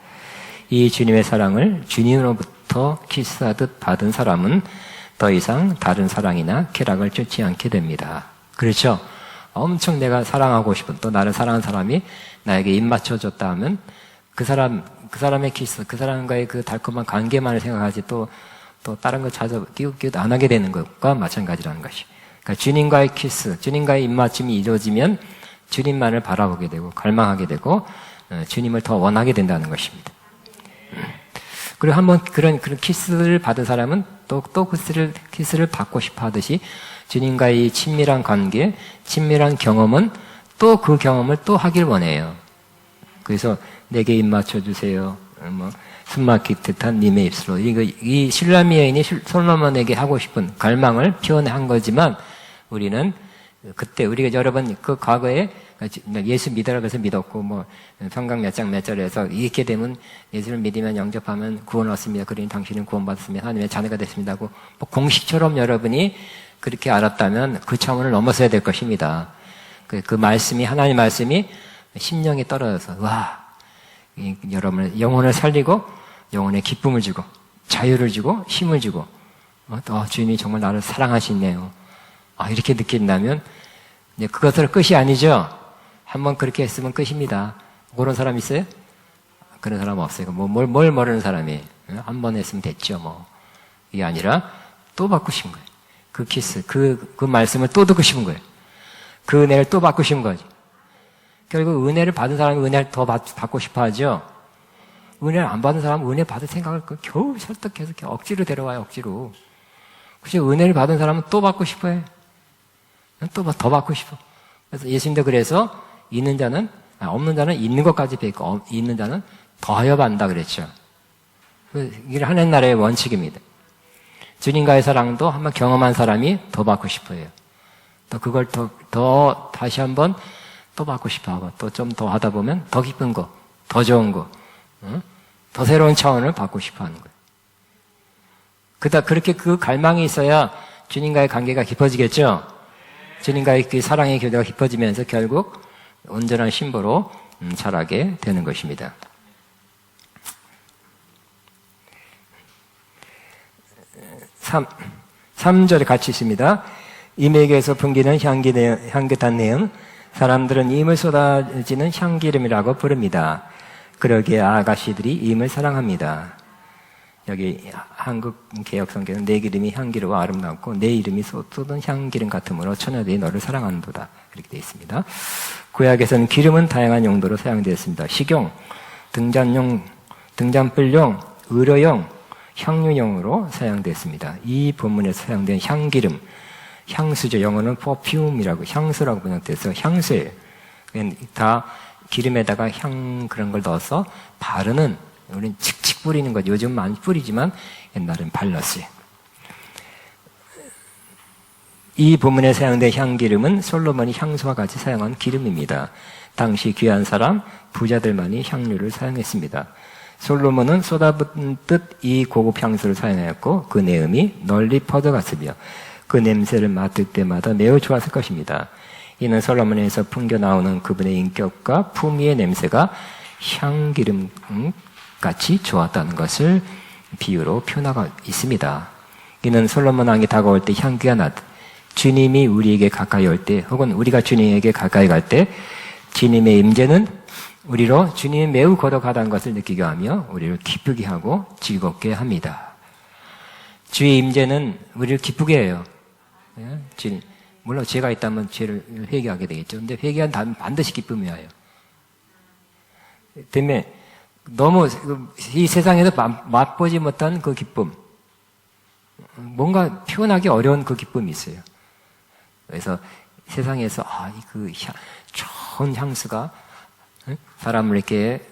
이 주님의 사랑을 주님으로부터 키스하듯 받은 사람은 더 이상 다른 사랑이나 쾌락을 쫓지 않게 됩니다. 그렇죠? 엄청 내가 사랑하고 싶은, 또 나를 사랑하는 사람이 나에게 입 맞춰줬다 하면 그 사람의 키스, 그 사람과의 그 달콤한 관계만을 생각하지 또 다른 거 찾아 띄우기도 안 하게 되는 것과 마찬가지라는 것이. 그러니까 주님과의 키스, 주님과의 입맞춤이 이루어지면 주님만을 바라보게 되고 갈망하게 되고 주님을 더 원하게 된다는 것입니다. 그리고 한번 그런 키스를 받은 사람은 또 키스를 받고 싶어 하듯이 주님과의 친밀한 관계, 친밀한 경험은 또 그 경험을 또 하길 원해요. 그래서 내게 입 맞춰주세요. 숨막힐 듯한 님의 입술로. 이 슐라미 여인이 솔로몬에게 하고 싶은 갈망을 표현한 거지만 우리는 그때 우리가 여러 번 그 과거에 예수 믿으라 그래서 믿었고 성경 몇 장 몇 절에서 이렇게 되면 예수를 믿으면 영접하면 구원 얻습니다. 그러니 당신은 구원받았습니다. 하나님의 자녀가 됐습니다 하고 공식처럼 여러분이 그렇게 알았다면 그 차원을 넘어서야 될 것입니다. 그 말씀이 하나님의 말씀이 심령에 떨어져서 여러분의 영혼을 살리고 영혼에 기쁨을 주고 자유를 주고 힘을 주고 주님이 정말 나를 사랑하시네요. 이렇게 느낀다면 그것으로 끝이 아니죠. 한번 그렇게 했으면 끝입니다. 그런 사람 있어요? 그런 사람 없어요. 뭘 모르는 사람이 한 번 했으면 됐죠. 이게 아니라 또 받고 싶은 거예요. 그 키스, 그 말씀을 또 듣고 싶은 거예요. 그 은혜를 또 받고 싶은 거죠. 결국 은혜를 받은 사람이 은혜를 더 받고 싶어 하죠. 은혜를 안 받은 사람은 은혜 받을 생각을 겨우 설득해서 억지로 데려와요, 억지로. 그죠? 은혜를 받은 사람은 또 받고 싶어 해요. 또 더 받고 싶어. 그래서 예수님도 그래서 없는 자는 있는 것까지 뵙고, 있는 자는 더하여 받는다 그랬죠. 이게 하나님 나라의 원칙입니다. 주님과의 사랑도 한번 경험한 사람이 더 받고 싶어 해요. 또 그걸 더 다시 한번 또 받고 싶어 하고, 또 좀 더 하다 보면 더 기쁜 거, 더 좋은 거, 더 새로운 차원을 받고 싶어 하는 거예요. 그렇게 그 갈망이 있어야 주님과의 관계가 깊어지겠죠? 주님과의 그 사랑의 교제가 깊어지면서 결국 온전한 신부로 자라게 되는 것입니다. 3절에 같이 있습니다. 임에게서 풍기는 향긋한 내음, 사람들은 임을 쏟아지는 향기름이라고 부릅니다. 그러기에 아가씨들이 임을 사랑합니다. 여기 한국 개역 성경은 내 기름이 향기로워 아름답고 내 이름이 쏟은 향기름 같으므로 처녀들이 너를 사랑한도다. 이렇게 되어 있습니다. 구약에서는 기름은 다양한 용도로 사용되었습니다. 식용, 등잔용, 등잔불용, 의료용, 향유용으로 사용됐습니다. 이 본문에서 사용된 향기름, 향수죠. 영어는 perfume이라고, 향수라고 번역돼서 향수예요. 다 기름에다가 향 그런 걸 넣어서 바르는, 우리는 칙칙 뿌리는 것, 요즘 많이 뿌리지만 옛날엔 발랐어요. 이 본문에 사용된 향기름은 솔로몬이 향수와 같이 사용한 기름입니다. 당시 귀한 사람, 부자들만이 향유를 사용했습니다. 솔로몬은 쏟아붓듯 이 고급 향수를 사용하였고 그 내음이 널리 퍼져갔으며 그 냄새를 맡을 때마다 매우 좋았을 것입니다. 이는 솔로몬에서 풍겨나오는 그분의 인격과 품위의 냄새가 향기름 같이 좋았다는 것을 비유로 표현하고 있습니다. 이는 솔로몬 왕이 다가올 때 향기가 나듯 주님이 우리에게 가까이 올 때 혹은 우리가 주님에게 가까이 갈 때 주님의 임재는 우리로 주님이 매우 거룩하다는 것을 느끼게 하며 우리를 기쁘게 하고 즐겁게 합니다. 주의 임재는 우리를 기쁘게 해요. 물론 죄가 있다면 죄를 회개하게 되겠죠. 근데 회개한 다음에 반드시 기쁨이 와요. 때문에 너무 이 세상에서 맛보지 못한 그 기쁨, 뭔가 표현하기 어려운 그 기쁨이 있어요. 그래서 세상에서 그 좋은 향수가 사람을 이렇게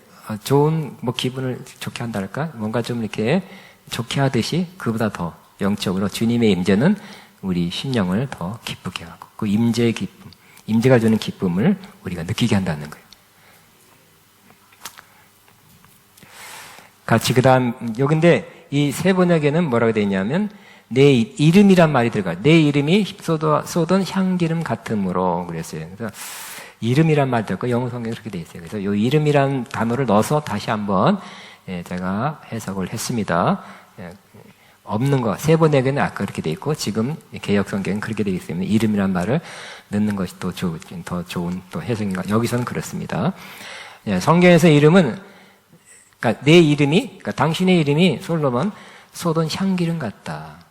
좋은 기분을 좋게 한달까? 뭔가 좀 이렇게 좋게 하듯이 그보다 더 영적으로 주님의 임재는 우리 심령을 더 기쁘게 하고 그 임재의 기쁨, 임재가 주는 기쁨을 우리가 느끼게 한다는 거예요. 같이 그다음 여기인데 이 세 번역에는 뭐라고 되어 있냐면 내 이름이란 말이 들어가요. 내 이름이 쏟은 향기름 같음으로 그랬어요. 그래서 이름이란 말 들고 영어 성경에 그렇게 되어 있어요. 그래서 이 이름이란 단어를 넣어서 다시 한번 제가 해석을 했습니다. 없는 거 세 번역에는 아까 그렇게 되어 있고 지금 개역 성경은 그렇게 되어 있으면 이름이란 말을 넣는 것이 더 좋은 또 해석인가? 여기서는 그렇습니다. 성경에서 이름은 그러니까 내 이름이 그러니까 당신의 이름이 솔로몬 쏟은 향기름 같다.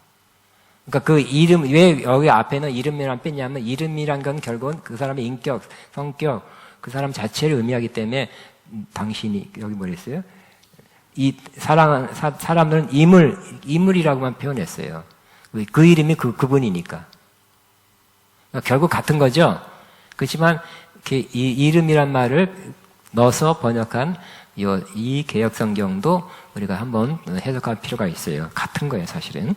그러니까 그 이름, 왜 여기 앞에는 이름이란 뺐냐면 이름이란 건 결국은 그 사람의 인격, 성격, 그 사람 자체를 의미하기 때문에 당신이, 여기 뭐랬어요? 이 사람들은 인물이라고만 표현했어요. 그 이름이 그분이니까. 그러니까 결국 같은 거죠? 그렇지만 이 이름이란 말을 넣어서 번역한 이 개역성경도 우리가 한번 해석할 필요가 있어요. 같은 거예요, 사실은.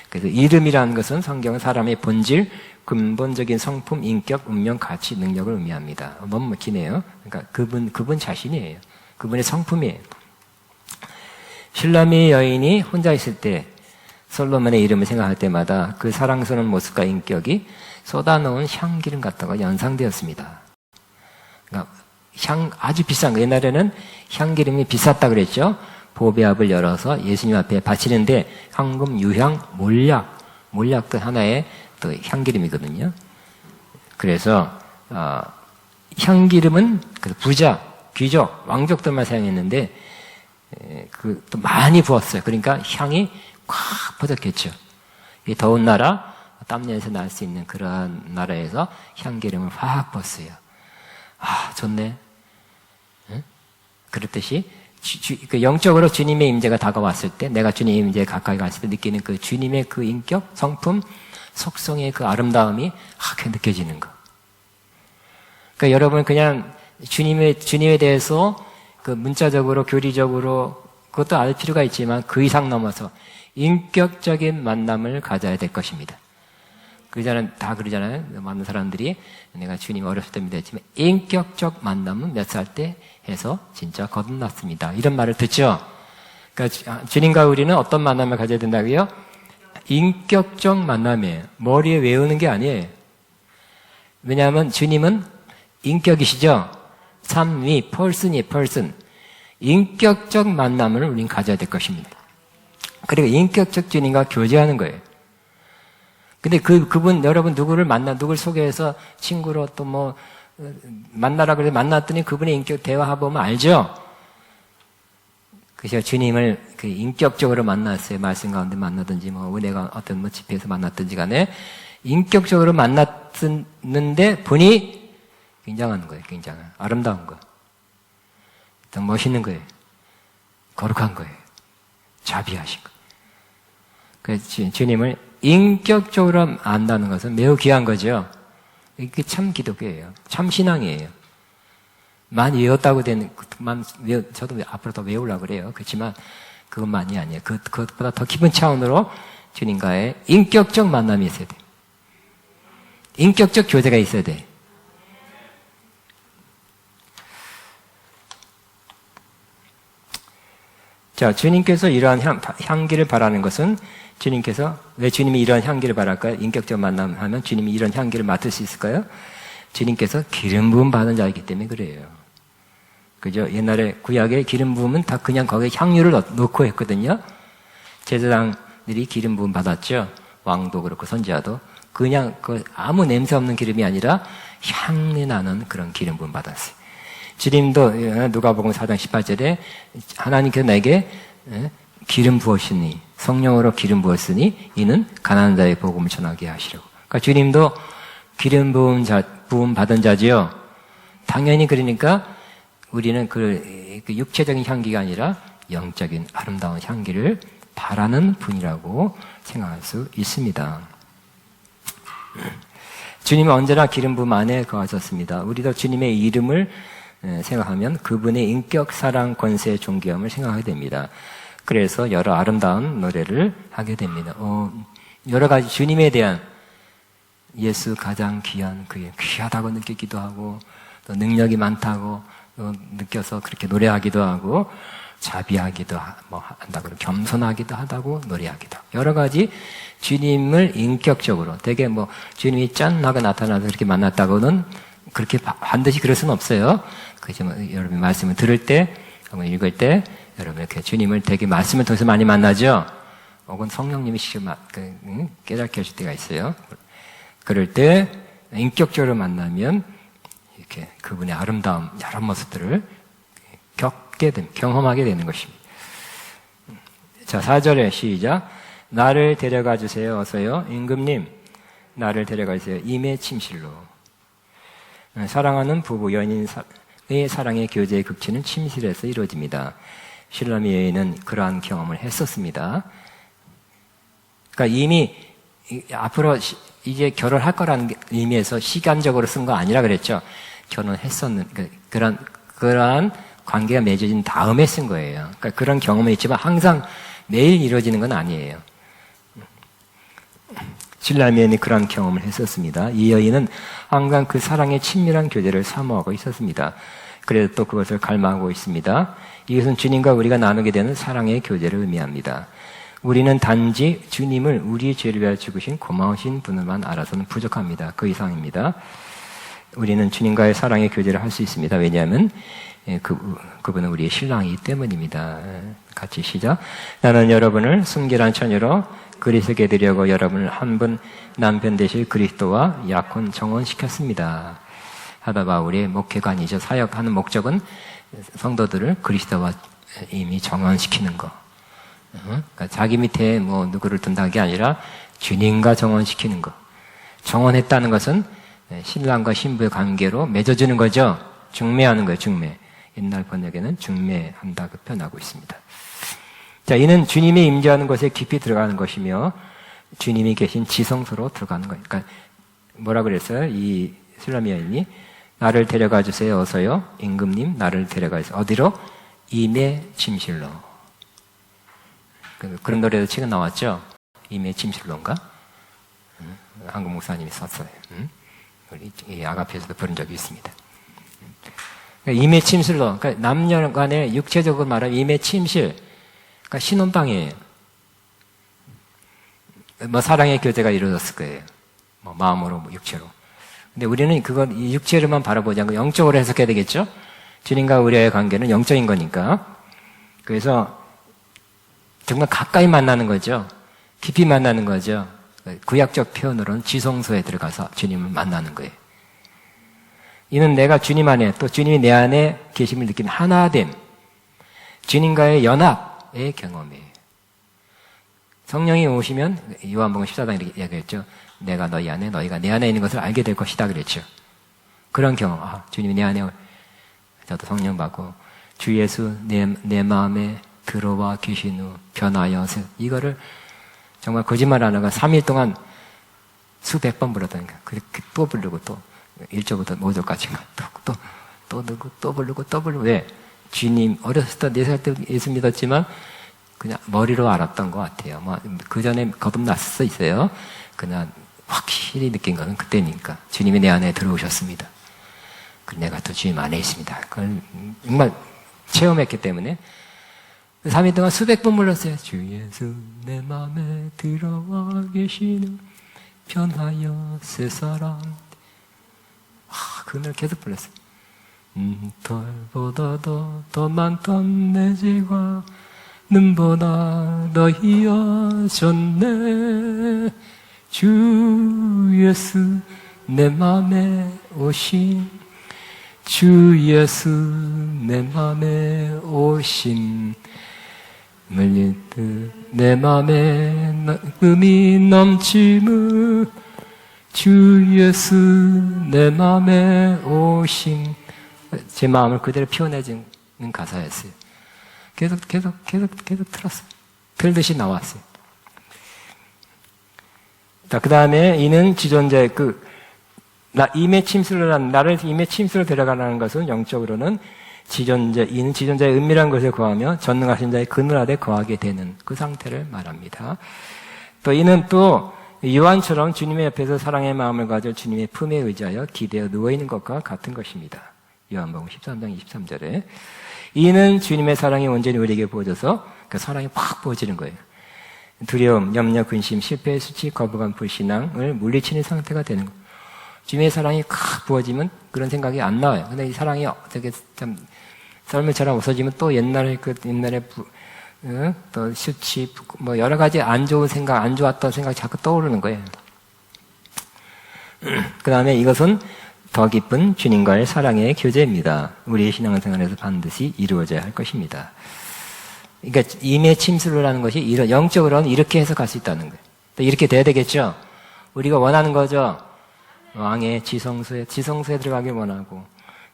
그래서 이름이라는 것은 성경은 사람의 본질, 근본적인 성품, 인격, 운명, 가치, 능력을 의미합니다. 너무 기네요. 그러니까 그분 자신이에요. 그분의 성품이에요. 슐라미 여인이 혼자 있을 때 솔로몬의 이름을 생각할 때마다 그 사랑스러운 모습과 인격이 쏟아놓은 향기름 같다고 연상되었습니다. 그러니까 아주 비싼 거. 옛날에는 향기름이 비쌌다 그랬죠. 보배압을 열어서 예수님 앞에 바치는데 황금, 유향, 몰약도 하나의 또 향기름이거든요. 그래서 향기름은 부자, 귀족, 왕족들만 사용했는데 또 많이 부었어요. 그러니까 향이 꽉 퍼졌겠죠. 이 더운 나라, 땀 냄새 날 수 있는 그런 나라에서 향기름을 확 부었어요. 좋네. 응? 그렇듯이 영적으로 주님의 임재가 다가왔을 때, 내가 주님의 임재에 가까이 갔을 때 느끼는 그 주님의 그 인격, 성품, 속성의 그 아름다움이 그렇게 느껴지는 거. 그러니까 여러분 그냥 주님에 대해서 그 문자적으로, 교리적으로 그것도 알 필요가 있지만 그 이상 넘어서 인격적인 만남을 가져야 될 것입니다. 다 그러잖아요. 많은 사람들이 내가 주님 어렸을 때 믿었지만 인격적 만남은 몇 살 때 해서 진짜 거듭났습니다. 이런 말을 듣죠. 그러니까 주님과 우리는 어떤 만남을 가져야 된다고요? 인격적 만남이에요. 머리에 외우는 게 아니에요. 왜냐하면 주님은 인격이시죠. 삼위, person. 인격적 만남을 우리는 가져야 될 것입니다. 그리고 인격적 주님과 교제하는 거예요. 근데 그분, 여러분 누구를 소개해서 친구로 또 뭐, 만나라 그래서 만났더니 그분의 인격 대화해보면 알죠? 그래서 주님을 인격적으로 만났어요. 말씀 가운데 만나든지, 뭐, 은혜가 어떤 뭐 집회에서 만났든지 간에, 인격적으로 만났는데, 분이 굉장한 거예요. 굉장한. 아름다운 거. 더 멋있는 거예요. 거룩한 거예요. 자비하신 거. 그래서 주님을 인격적으로 안다는 것은 매우 귀한 거죠. 이게 참 기독교예요. 참 신앙이에요. 많이 외웠다고 저도 앞으로 더 외우려고 그래요. 그렇지만 그것만이 아니에요. 그것보다 더 깊은 차원으로 주님과의 인격적 만남이 있어야 돼요. 인격적 교제가 있어야 돼요. 자, 주님께서 이러한 향기를 바라는 것은 주님께서 왜 주님이 이런 향기를 바랄까요? 인격적 만남하면 주님이 이런 향기를 맡을 수 있을까요? 주님께서 기름 부음 받은 자이기 때문에 그래요. 그죠? 옛날에 구약에 기름 부음은 다 그냥 거기에 향유를 넣고 했거든요. 제사장들이 기름 부음 받았죠. 왕도 그렇고 선지자도 그냥 아무 냄새 없는 기름이 아니라 향내 나는 그런 기름 부음 받았어요. 주님도 누가복음 4장 18절에 하나님께서 내게 기름 부었으니 성령으로 기름 부었으니 이는 가난한 자의 복음을 전하게 하시려고. 그러니까 주님도 기름 부음 받은 자지요. 당연히 그러니까 우리는 그 육체적인 향기가 아니라 영적인 아름다운 향기를 바라는 분이라고 생각할 수 있습니다. 주님은 언제나 기름 부음 안에 거하셨습니다. 우리도 주님의 이름을 생각하면 그분의 인격, 사랑, 권세, 존귀함을 생각하게 됩니다. 그래서 여러 아름다운 노래를 하게 됩니다. 여러 가지 주님에 대한 예수 가장 귀한 그의 귀하다고 느끼기도 하고 또 능력이 많다고 또 느껴서 그렇게 노래하기도 하고 자비하기도 한다고 겸손하기도 하다고 노래하기도 하고 여러 가지 주님을 인격적으로 되게 뭐 주님이 짠 하고 나타나서 그렇게 만났다고는 그렇게 반드시 그럴 수는 없어요. 그렇지만 여러분이 말씀을 들을 때 혹은 읽을 때 여러분 이렇게 주님을 되게 말씀을 통해서 많이 만나죠. 혹은 성령님이 직접 깨닫게 하실 때가 있어요. 그럴 때 인격적으로 만나면 이렇게 그분의 아름다움 여러 모습들을 경험하게 되는 것입니다. 자, 4절에 시작. 나를 데려가 주세요. 어서요. 임금님, 나를 데려가 주세요. 임의 침실로. 사랑하는 부부, 연인의 사랑의 교제의 극치는 침실에서 이루어집니다. 슐라미 여인은 그러한 경험을 했었습니다. 그러니까 이미 앞으로 이제 결혼할 거라는 의미에서 시간적으로 쓴 거 아니라 그랬죠. 결혼했었는 그러한 관계가 맺어진 다음에 쓴 거예요. 그러니까 그런 경험은 있지만 항상 매일 이루어지는 건 아니에요. 슐라미 여인이 그런 경험을 했었습니다. 이 여인은 항상 그 사랑의 친밀한 교제를 사모하고 있었습니다. 그래서 또 그것을 갈망하고 있습니다. 이것은 주님과 우리가 나누게 되는 사랑의 교제를 의미합니다. 우리는 단지 주님을 우리의 죄를 위하여 죽으신 고마우신 분을만 알아서는 부족합니다. 그 이상입니다. 우리는 주님과의 사랑의 교제를 할 수 있습니다. 왜냐하면 그분은 우리의 신랑이기 때문입니다. 같이 시작. 나는 여러분을 순결한 처녀로 그리스도께 드리려고 여러분을 한 분 남편 되실 그리스도와 약혼 정혼시켰습니다. 하다 바울의 목회관이죠. 사역하는 목적은 성도들을 그리스도와 이미 정혼시키는 거. 그러니까 자기 밑에 뭐 누구를 둔다는 게 아니라 주님과 정혼시키는 거. 정혼했다는 것은 신랑과 신부의 관계로 맺어주는 거죠. 중매하는 거예요. 중매. 옛날 번역에는 중매한다고 표현하고 있습니다. 자, 이는 주님이 임재하는 곳에 깊이 들어가는 것이며 주님이 계신 지성소로 들어가는 거예요. 그러니까 뭐라 그랬어요? 이 슐라미 여인이 나를 데려가 주세요. 어서요. 임금님 나를 데려가 주세요. 어디로? 임의 침실로. 그런 노래도 최근 나왔죠. 임의 침실로인가? 한국 목사님이 썼어요. 우리 아가페에서도 부른 적이 있습니다. 임의 침실로. 그러니까 남녀 간에 육체적으로 말하면 임의 침실. 그러니까 신혼방이에요. 뭐 사랑의 교제가 이루어졌을 거예요. 뭐 마음으로, 뭐 육체로. 근데 우리는 그걸 이 육체로만 바라보지 않고 영적으로 해석해야 되겠죠? 주님과 우리의 관계는 영적인 거니까. 그래서 정말 가까이 만나는 거죠. 깊이 만나는 거죠. 구약적 표현으로는 지성소에 들어가서 주님을 만나는 거예요. 이는 내가 주님 안에 또 주님이 내 안에 계심을 느낀 하나됨, 주님과의 연합의 경험이에요. 성령이 오시면 요한복음 14장 이렇게 이야기했죠. 내가 너희 안에 너희가 내 안에 있는 것을 알게 될 것이다 그랬죠. 그런 경험. 주님이 내 안에 저도 성령 받고 주 예수 내 마음에 들어와 계신 후 변하여서 이거를 정말 거짓말 안 하고 3일 동안 수백 번 불렀다니까. 그렇게 또 부르고 또 1절부터 5절까지 또 부르고 왜? 주님 어렸을 때 4살 때 예수 믿었지만 그냥 머리로 알았던 것 같아요. 뭐 그 전에 거듭났을 수 있어요. 그냥 확실히 느낀 것은 그때니까 주님이 내 안에 들어오셨습니다. 내가 또 주님 안에 있습니다. 그걸 정말 체험했기 때문에 3일 동안 수백 번 불렀어요. 주 예수 내 마음에 들어와 계시는 변하여 새 사람. 그 노래 계속 불렀어요. 털보다도 더 많던 내 죄가 눈보다 더 희어졌네. 주 예수 내 맘에 오신 주 예수 내 맘에 오신 물릴 듯 내 맘에 음이 넘치는 주 예수 내 맘에 오신. 제 마음을 그대로 표현해주는 가사였어요. 계속 틀었어요. 틀듯이 나왔어요. 자, 그 다음에 이는 지존자의 임의 침수로라는, 나를 임의 침수로 데려가라는 것은 영적으로는 이는 지존자의 은밀한 것에 거하며 전능하신 자의 그늘 아래 거하게 되는 그 상태를 말합니다. 또 이는 또 요한처럼 주님의 옆에서 사랑의 마음을 가져 주님의 품에 의지하여 기대어 누워있는 것과 같은 것입니다. 요한복음 13장 23절에 이는 주님의 사랑이 온전히 우리에게 부어져서 그 사랑이 확 부어지는 거예요. 두려움, 염려, 근심, 실패, 수치, 거부감, 불신앙을 물리치는 상태가 되는 거예요. 주님의 사랑이 확 부어지면 그런 생각이 안 나와요. 근데 이 사랑이 어떻게 참 썰물처럼 없어지면 또 옛날에 또 수치, 뭐 여러 가지 안 좋은 생각, 안 좋았던 생각이 자꾸 떠오르는 거예요. 그 다음에 이것은 더 깊은 주님과의 사랑의 교제입니다. 우리의 신앙생활에서 반드시 이루어져야 할 것입니다. 그러니까 임의 침수로라는 것이 영적으로는 이렇게 해석할 수 있다는 거예요. 또 이렇게 돼야 되겠죠? 우리가 원하는 거죠? 왕의 지성소에 들어가길 원하고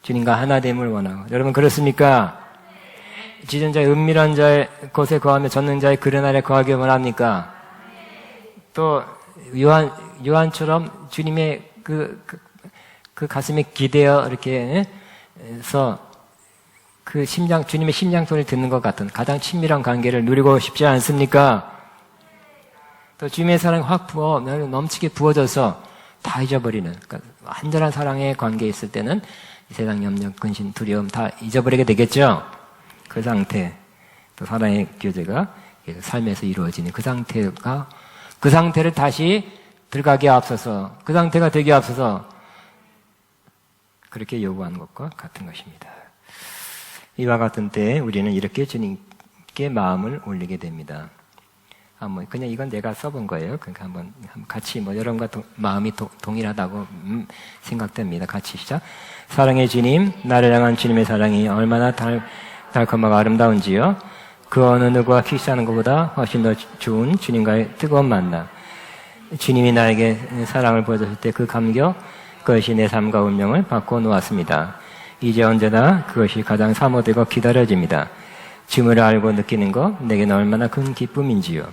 주님과 하나됨을 원하고. 여러분 그렇습니까? 지존자의 은밀한 자의 곳에 거하며 전능자의 그른 아래 거하길 원합니까? 또 요한처럼 주님의 그 가슴에 기대어 이렇게 해서 주님의 심장 소리를 듣는 것 같은 가장 친밀한 관계를 누리고 싶지 않습니까? 또 주님의 사랑이 확 넘치게 부어져서 다 잊어버리는, 그러니까 완전한 사랑의 관계에 있을 때는 세상 염려, 근심, 두려움 다 잊어버리게 되겠죠? 그 상태, 또 사랑의 교제가 삶에서 이루어지는 그 상태를 다시 들어가기에 앞서서, 그 상태가 되기에 앞서서 그렇게 요구하는 것과 같은 것입니다. 이와 같은 때에 우리는 이렇게 주님께 마음을 올리게 됩니다. 그냥 이건 내가 써본 거예요. 그러니까 한번 같이 여러분과 마음이 동일하다고 생각됩니다. 같이 시작. 사랑의 주님, 나를 향한 주님의 사랑이 얼마나 달콤하고 아름다운지요. 그 어느 누구와 키스하는 것보다 훨씬 더 좋은 주님과의 뜨거운 만남. 주님이 나에게 사랑을 보여줬을 때 그 감격, 그것이 내 삶과 운명을 바꿔 놓았습니다. 이제 언제나 그것이 가장 사모되고 기다려집니다. 주님을 알고 느끼는 것, 내게는 얼마나 큰 기쁨인지요.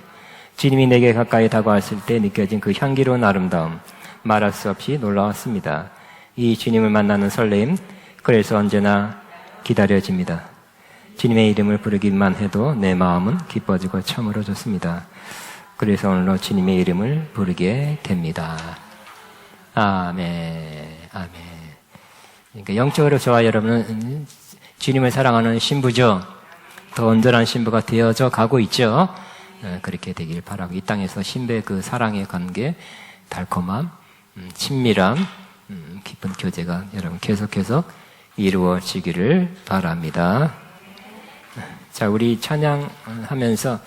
주님이 내게 가까이 다가왔을 때 느껴진 그 향기로운 아름다움, 말할 수 없이 놀라웠습니다. 이 주님을 만나는 설레임, 그래서 언제나 기다려집니다. 주님의 이름을 부르기만 해도 내 마음은 기뻐지고 참으로 좋습니다. 그래서 오늘로 주님의 이름을 부르게 됩니다. 아멘. 아멘. 그러니까 영적으로 저와 여러분은 주님을 사랑하는 신부죠. 더 온전한 신부가 되어져 가고 있죠. 그렇게 되길 바라고 이 땅에서 신부의 그 사랑의 관계, 달콤함, 친밀함, 깊은 교제가 여러분 계속해서 이루어지기를 바랍니다. 자, 우리 찬양하면서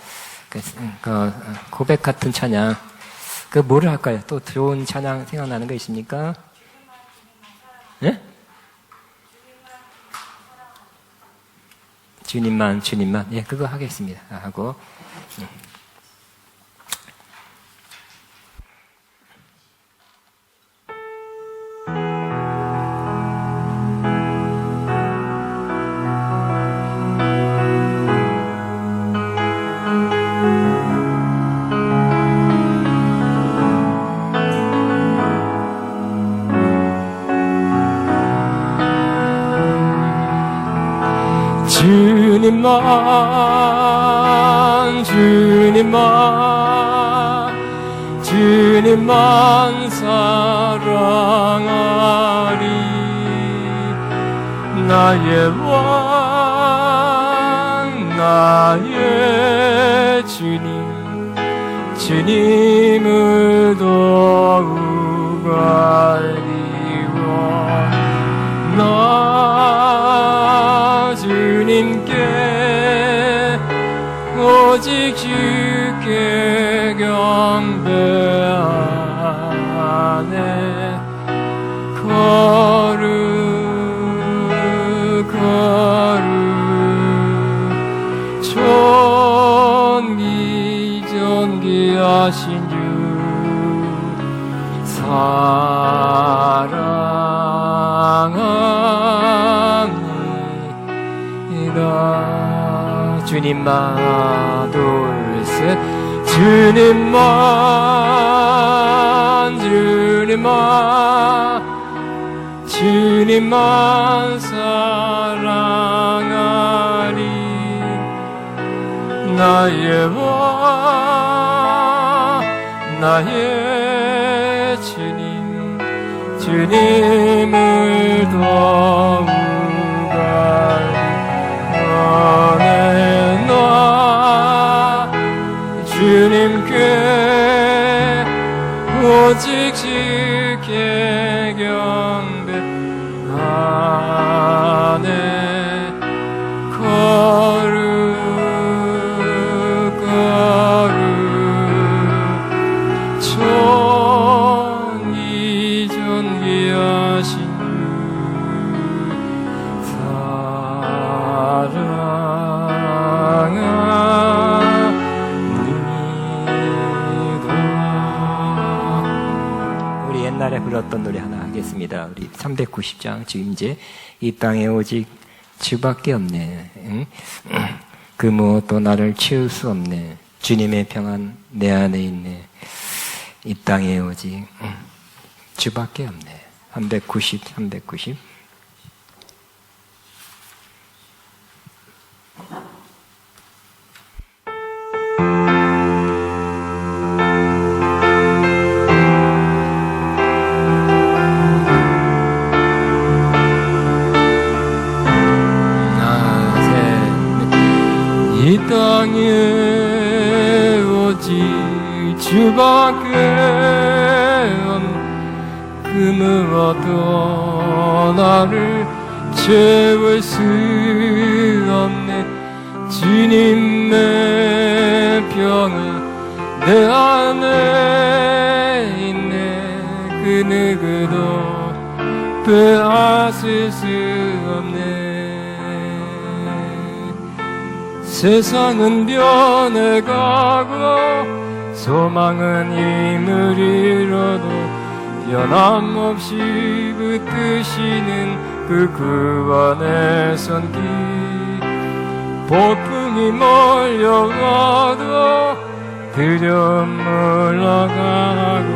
고백 같은 찬양, 뭐를 할까요? 또 좋은 찬양 생각나는 거 있습니까? 네? 주님만, 주님만. 예, 그거 하겠습니다. 하고. 주님만, 주님만, 주님만 사랑하리. 나의 왕, 나의 주님, 주님을 더욱 알리워. 나 주님께 오직 주께 경배하네. 거룩 존귀하신 주 사랑합니다. 주님만 둘셋. 주님만, 주님만, 주님만 사랑하리. 나의 왕, 나의 주님, 주님을 더욱 알리네. 나 주님께 오직 주께 경배하네. 거룩 존귀하신 주 사랑합니다. 우리 옛날에 불렀던 노래 하나 하겠습니다. 우리 390장 주임제. 이 땅에 오직 주밖에 없네. 응? 그 무엇도 나를 치울 수 없네. 주님의 평안 내 안에 있네. 이 땅에 오직 주밖에 없네. 390. 이 땅에 오직 주밖에 없네. 그 무엇도 나를 채울 수 없네. 주님의 평안 내 안에 있네. 그 누구도 빼앗을 수 없네. 세상은 변해가고 소망은 힘을 잃어도 변함없이 붙드시는 그 구원의 손길. 폭풍이 몰려와도 두려움 물러가고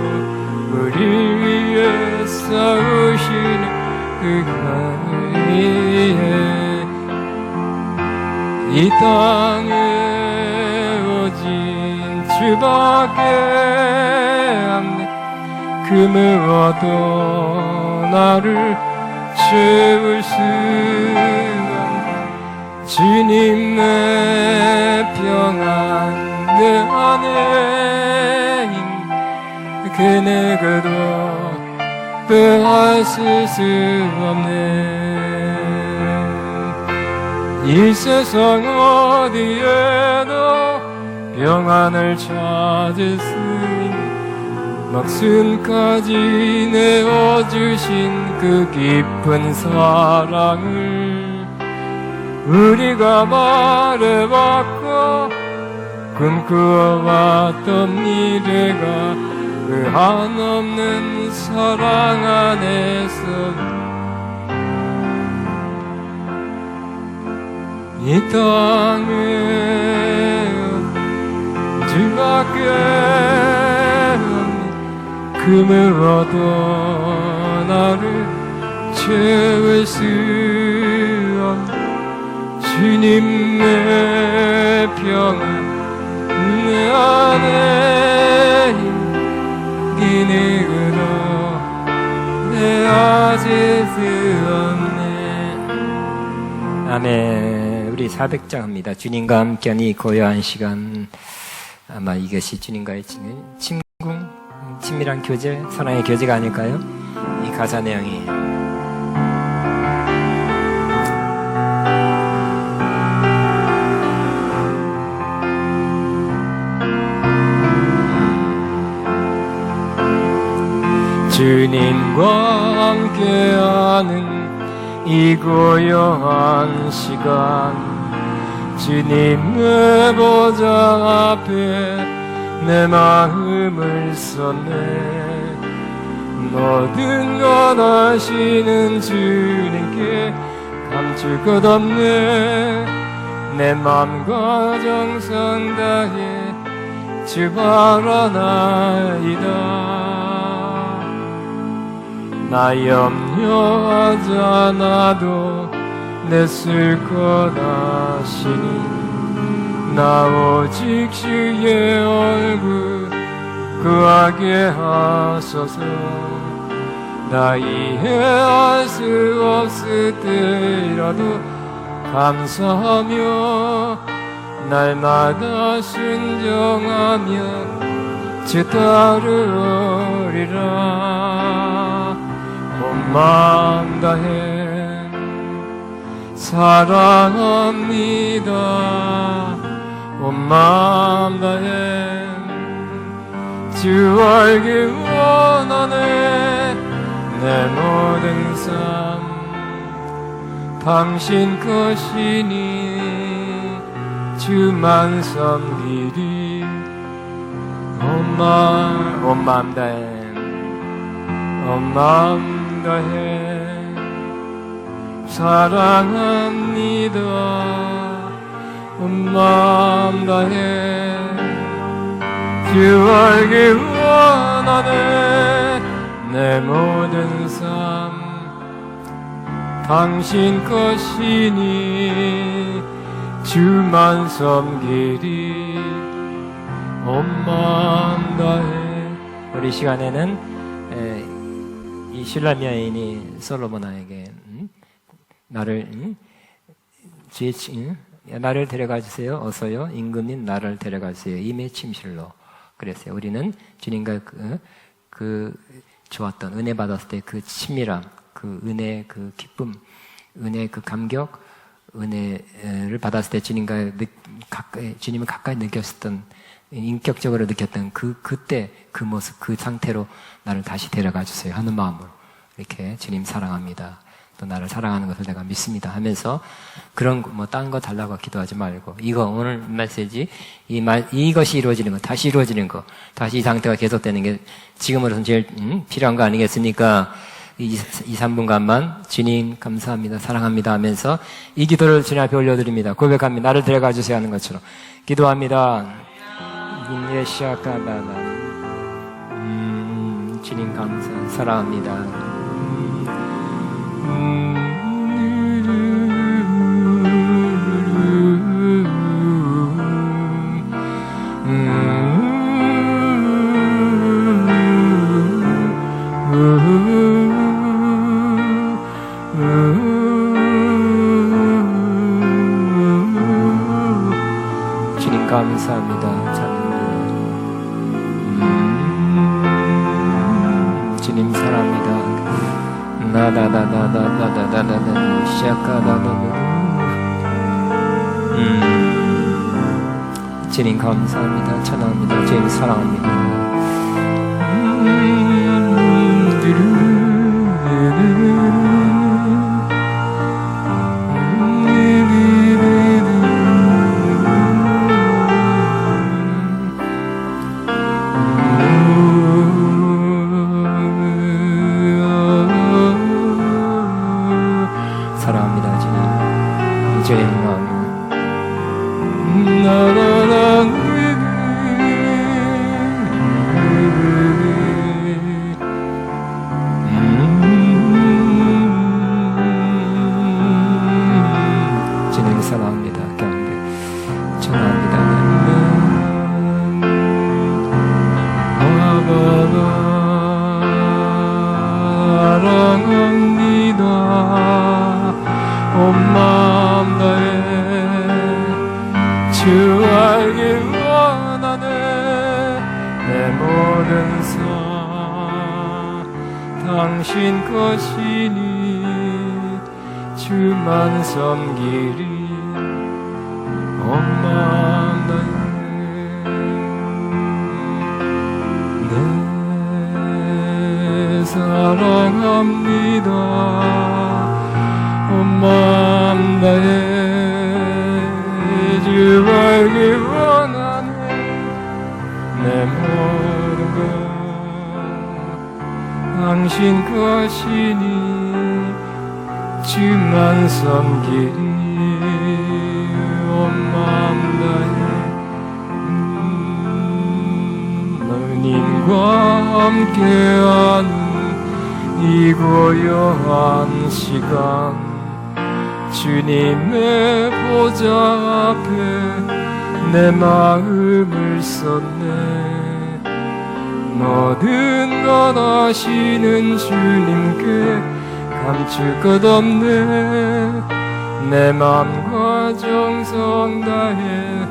우리 위해 싸우시는 그 하늘 위에. 이 땅에 오직 주밖에 없네. 그 무엇도 나를 채울 수 없네. 주님의 평안 내 안에 있네. 그 누구도 빼앗을 수 없네. 이 세상 어디에도 평안을 찾으시니 목숨까지 내어주신 그 깊은 사랑을 우리가 말해봤고 꿈꾸어왔던 미래가 그 한없는 사랑 안에서 이 땅에 주밖에 없는 그 무엇도 나를 채울 수 없는 주님의 평안 내 안에 기능으로 내어질 수 없네. 아멘. 우리 400장 합니다. 주님과 함께한 이 고요한 시간, 아마 이것이 주님과의 친밀한 교제, 사랑의 교제가 아닐까요? 이 가사 내용이. 주님과 함께하는 이 고요한 시간, 주님의 보좌 앞에 내 마음을 쏟네. 모든 것 아시는 주님께 감출 것 없네. 내 맘과 정성 다해 주 바라나이다. 나 염려하지 않아도 내 쓸 것 아시니 나 오직 주의 얼굴 구하게 하소서. 나 이해할 수 없을 때라도 감사하며 날마다 순종하며 주 따르리라. 온 마음 다해 사랑합니다. 온 마음 다해 주 알기 원하네. 내 모든 삶 당신 것이니 주만 섬기리. 온 마음 다해 온 마음 다해 사랑합니다. 온 마음 다해 주 알기 원하네. 내 모든 삶 당신 것이니 주만 섬기리. 온 마음 다해. 우리 시간에는 이 슐람 여인이 솔로몬에게 나를 데려가 주세요. 어서요. 임금님 나를 데려가 주세요. 임의 침실로 그랬어요. 우리는 주님과 그 좋았던 은혜 받았을 때 그 친밀함, 그 은혜, 그 기쁨, 은혜, 그 감격, 은혜를 받았을 때 주님을 가까이 느꼈었던, 인격적으로 느꼈던 그때 그 모습, 그 상태로 나를 다시 데려가 주세요 하는 마음으로 이렇게 주님 사랑합니다. 또 나를 사랑하는 것을 내가 믿습니다 하면서 그런 딴 거 달라고 기도하지 말고 이거 오늘 메시지 이것이 이루어지는 거, 다시 이루어지는 거, 다시 이 상태가 계속되는 게 지금으로서는 제일 필요한 거 아니겠습니까? 이 3분간만 주님 감사합니다, 사랑합니다 하면서 이 기도를 주님 앞에 올려드립니다. 고백합니다. 나를 데려가 주세요 하는 것처럼 기도합니다. 주님 감사, 사랑합니다. 주님 감사합니다. 찬양합니다. 주님 사랑합니다. 나나나나나나나나나나 시작하다나나. 주님 감사합니다. 찬양합니다. 주님 사랑합니다. 사랑합니다. 주님. 주님 마음. 주님 사랑합니다. 경배 전합니다. 사랑합니다. 온 마음 다해 주 알길 원하네. 내 모든 삶 당신 것이니 주만 섬기리. 온 마음 다해 내 사랑합니다. 온 마음 다해 주 알길 원하네. 내 모든 것 당신 것이니 주만 섬기리. 온 마음 다해 주님과 함께하는 이 고요한 시간 주님의 보좌 앞에 내 마음을 쏟네. 모든 것 아시는 주님께 감출 것 없네. 내 마음과 정성 다해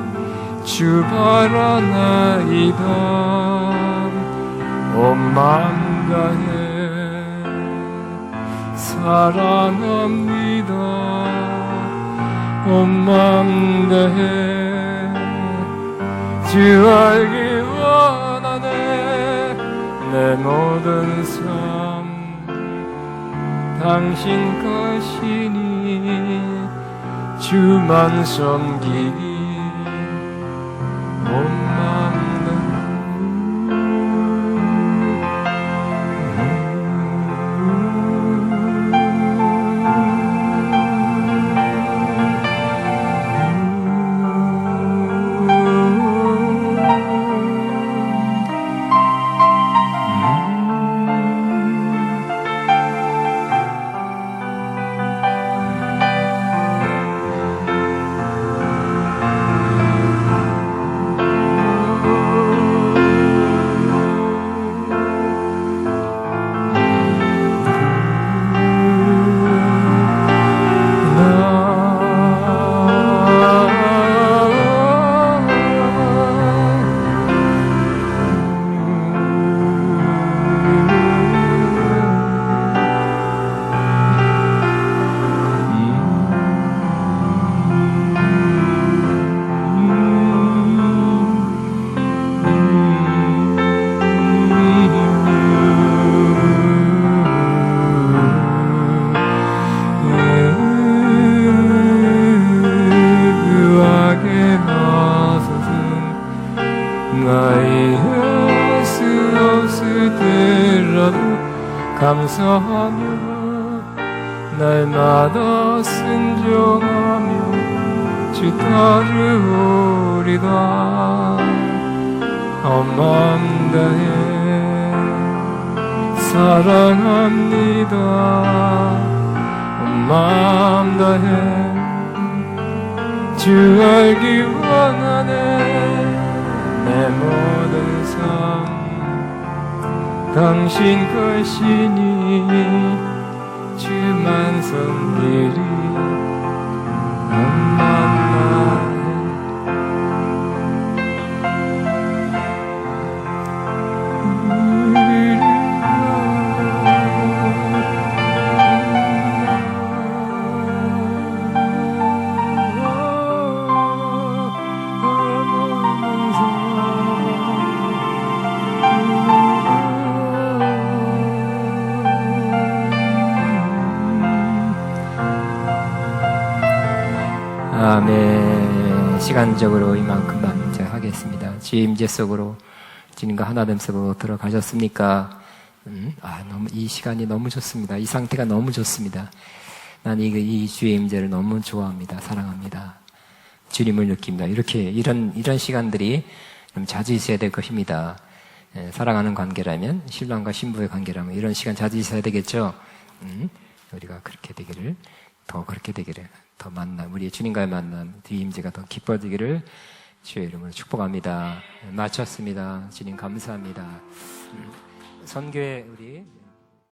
주 바라나이다. 온 마음 다해 사랑합니다. 온 마음 다해 주 알길 원하네. 내 모든 삶 당신 것이니 주만 섬기리. 온 마음 감사하며 날마다 순종하며 주 따르오리다. 온 마음 다해 사랑합니다. 온 마음 다해 주 알기 원하네. 내 모든 삶 당신 것이니 주만 섬기리. 시간적으로 이만큼만 제가 하겠습니다. 주임제 속으로 주님과 하나됨 속으로 들어가셨습니까? 너무 이 시간이 너무 좋습니다. 이 상태가 너무 좋습니다. 난 이 주임제를 너무 좋아합니다. 사랑합니다. 주님을 느낍니다. 이런 시간들이 좀 자주 있어야 될 것입니다. 사랑하는 관계라면, 신랑과 신부의 관계라면 이런 시간 자주 있어야 되겠죠? 우리가 그렇게 되기를, 더 만남, 우리의 주님과의 만남, 주임제가 더 깊어지기를 주의 이름으로 축복합니다. 마쳤습니다. 주님 감사합니다. 선교회 우리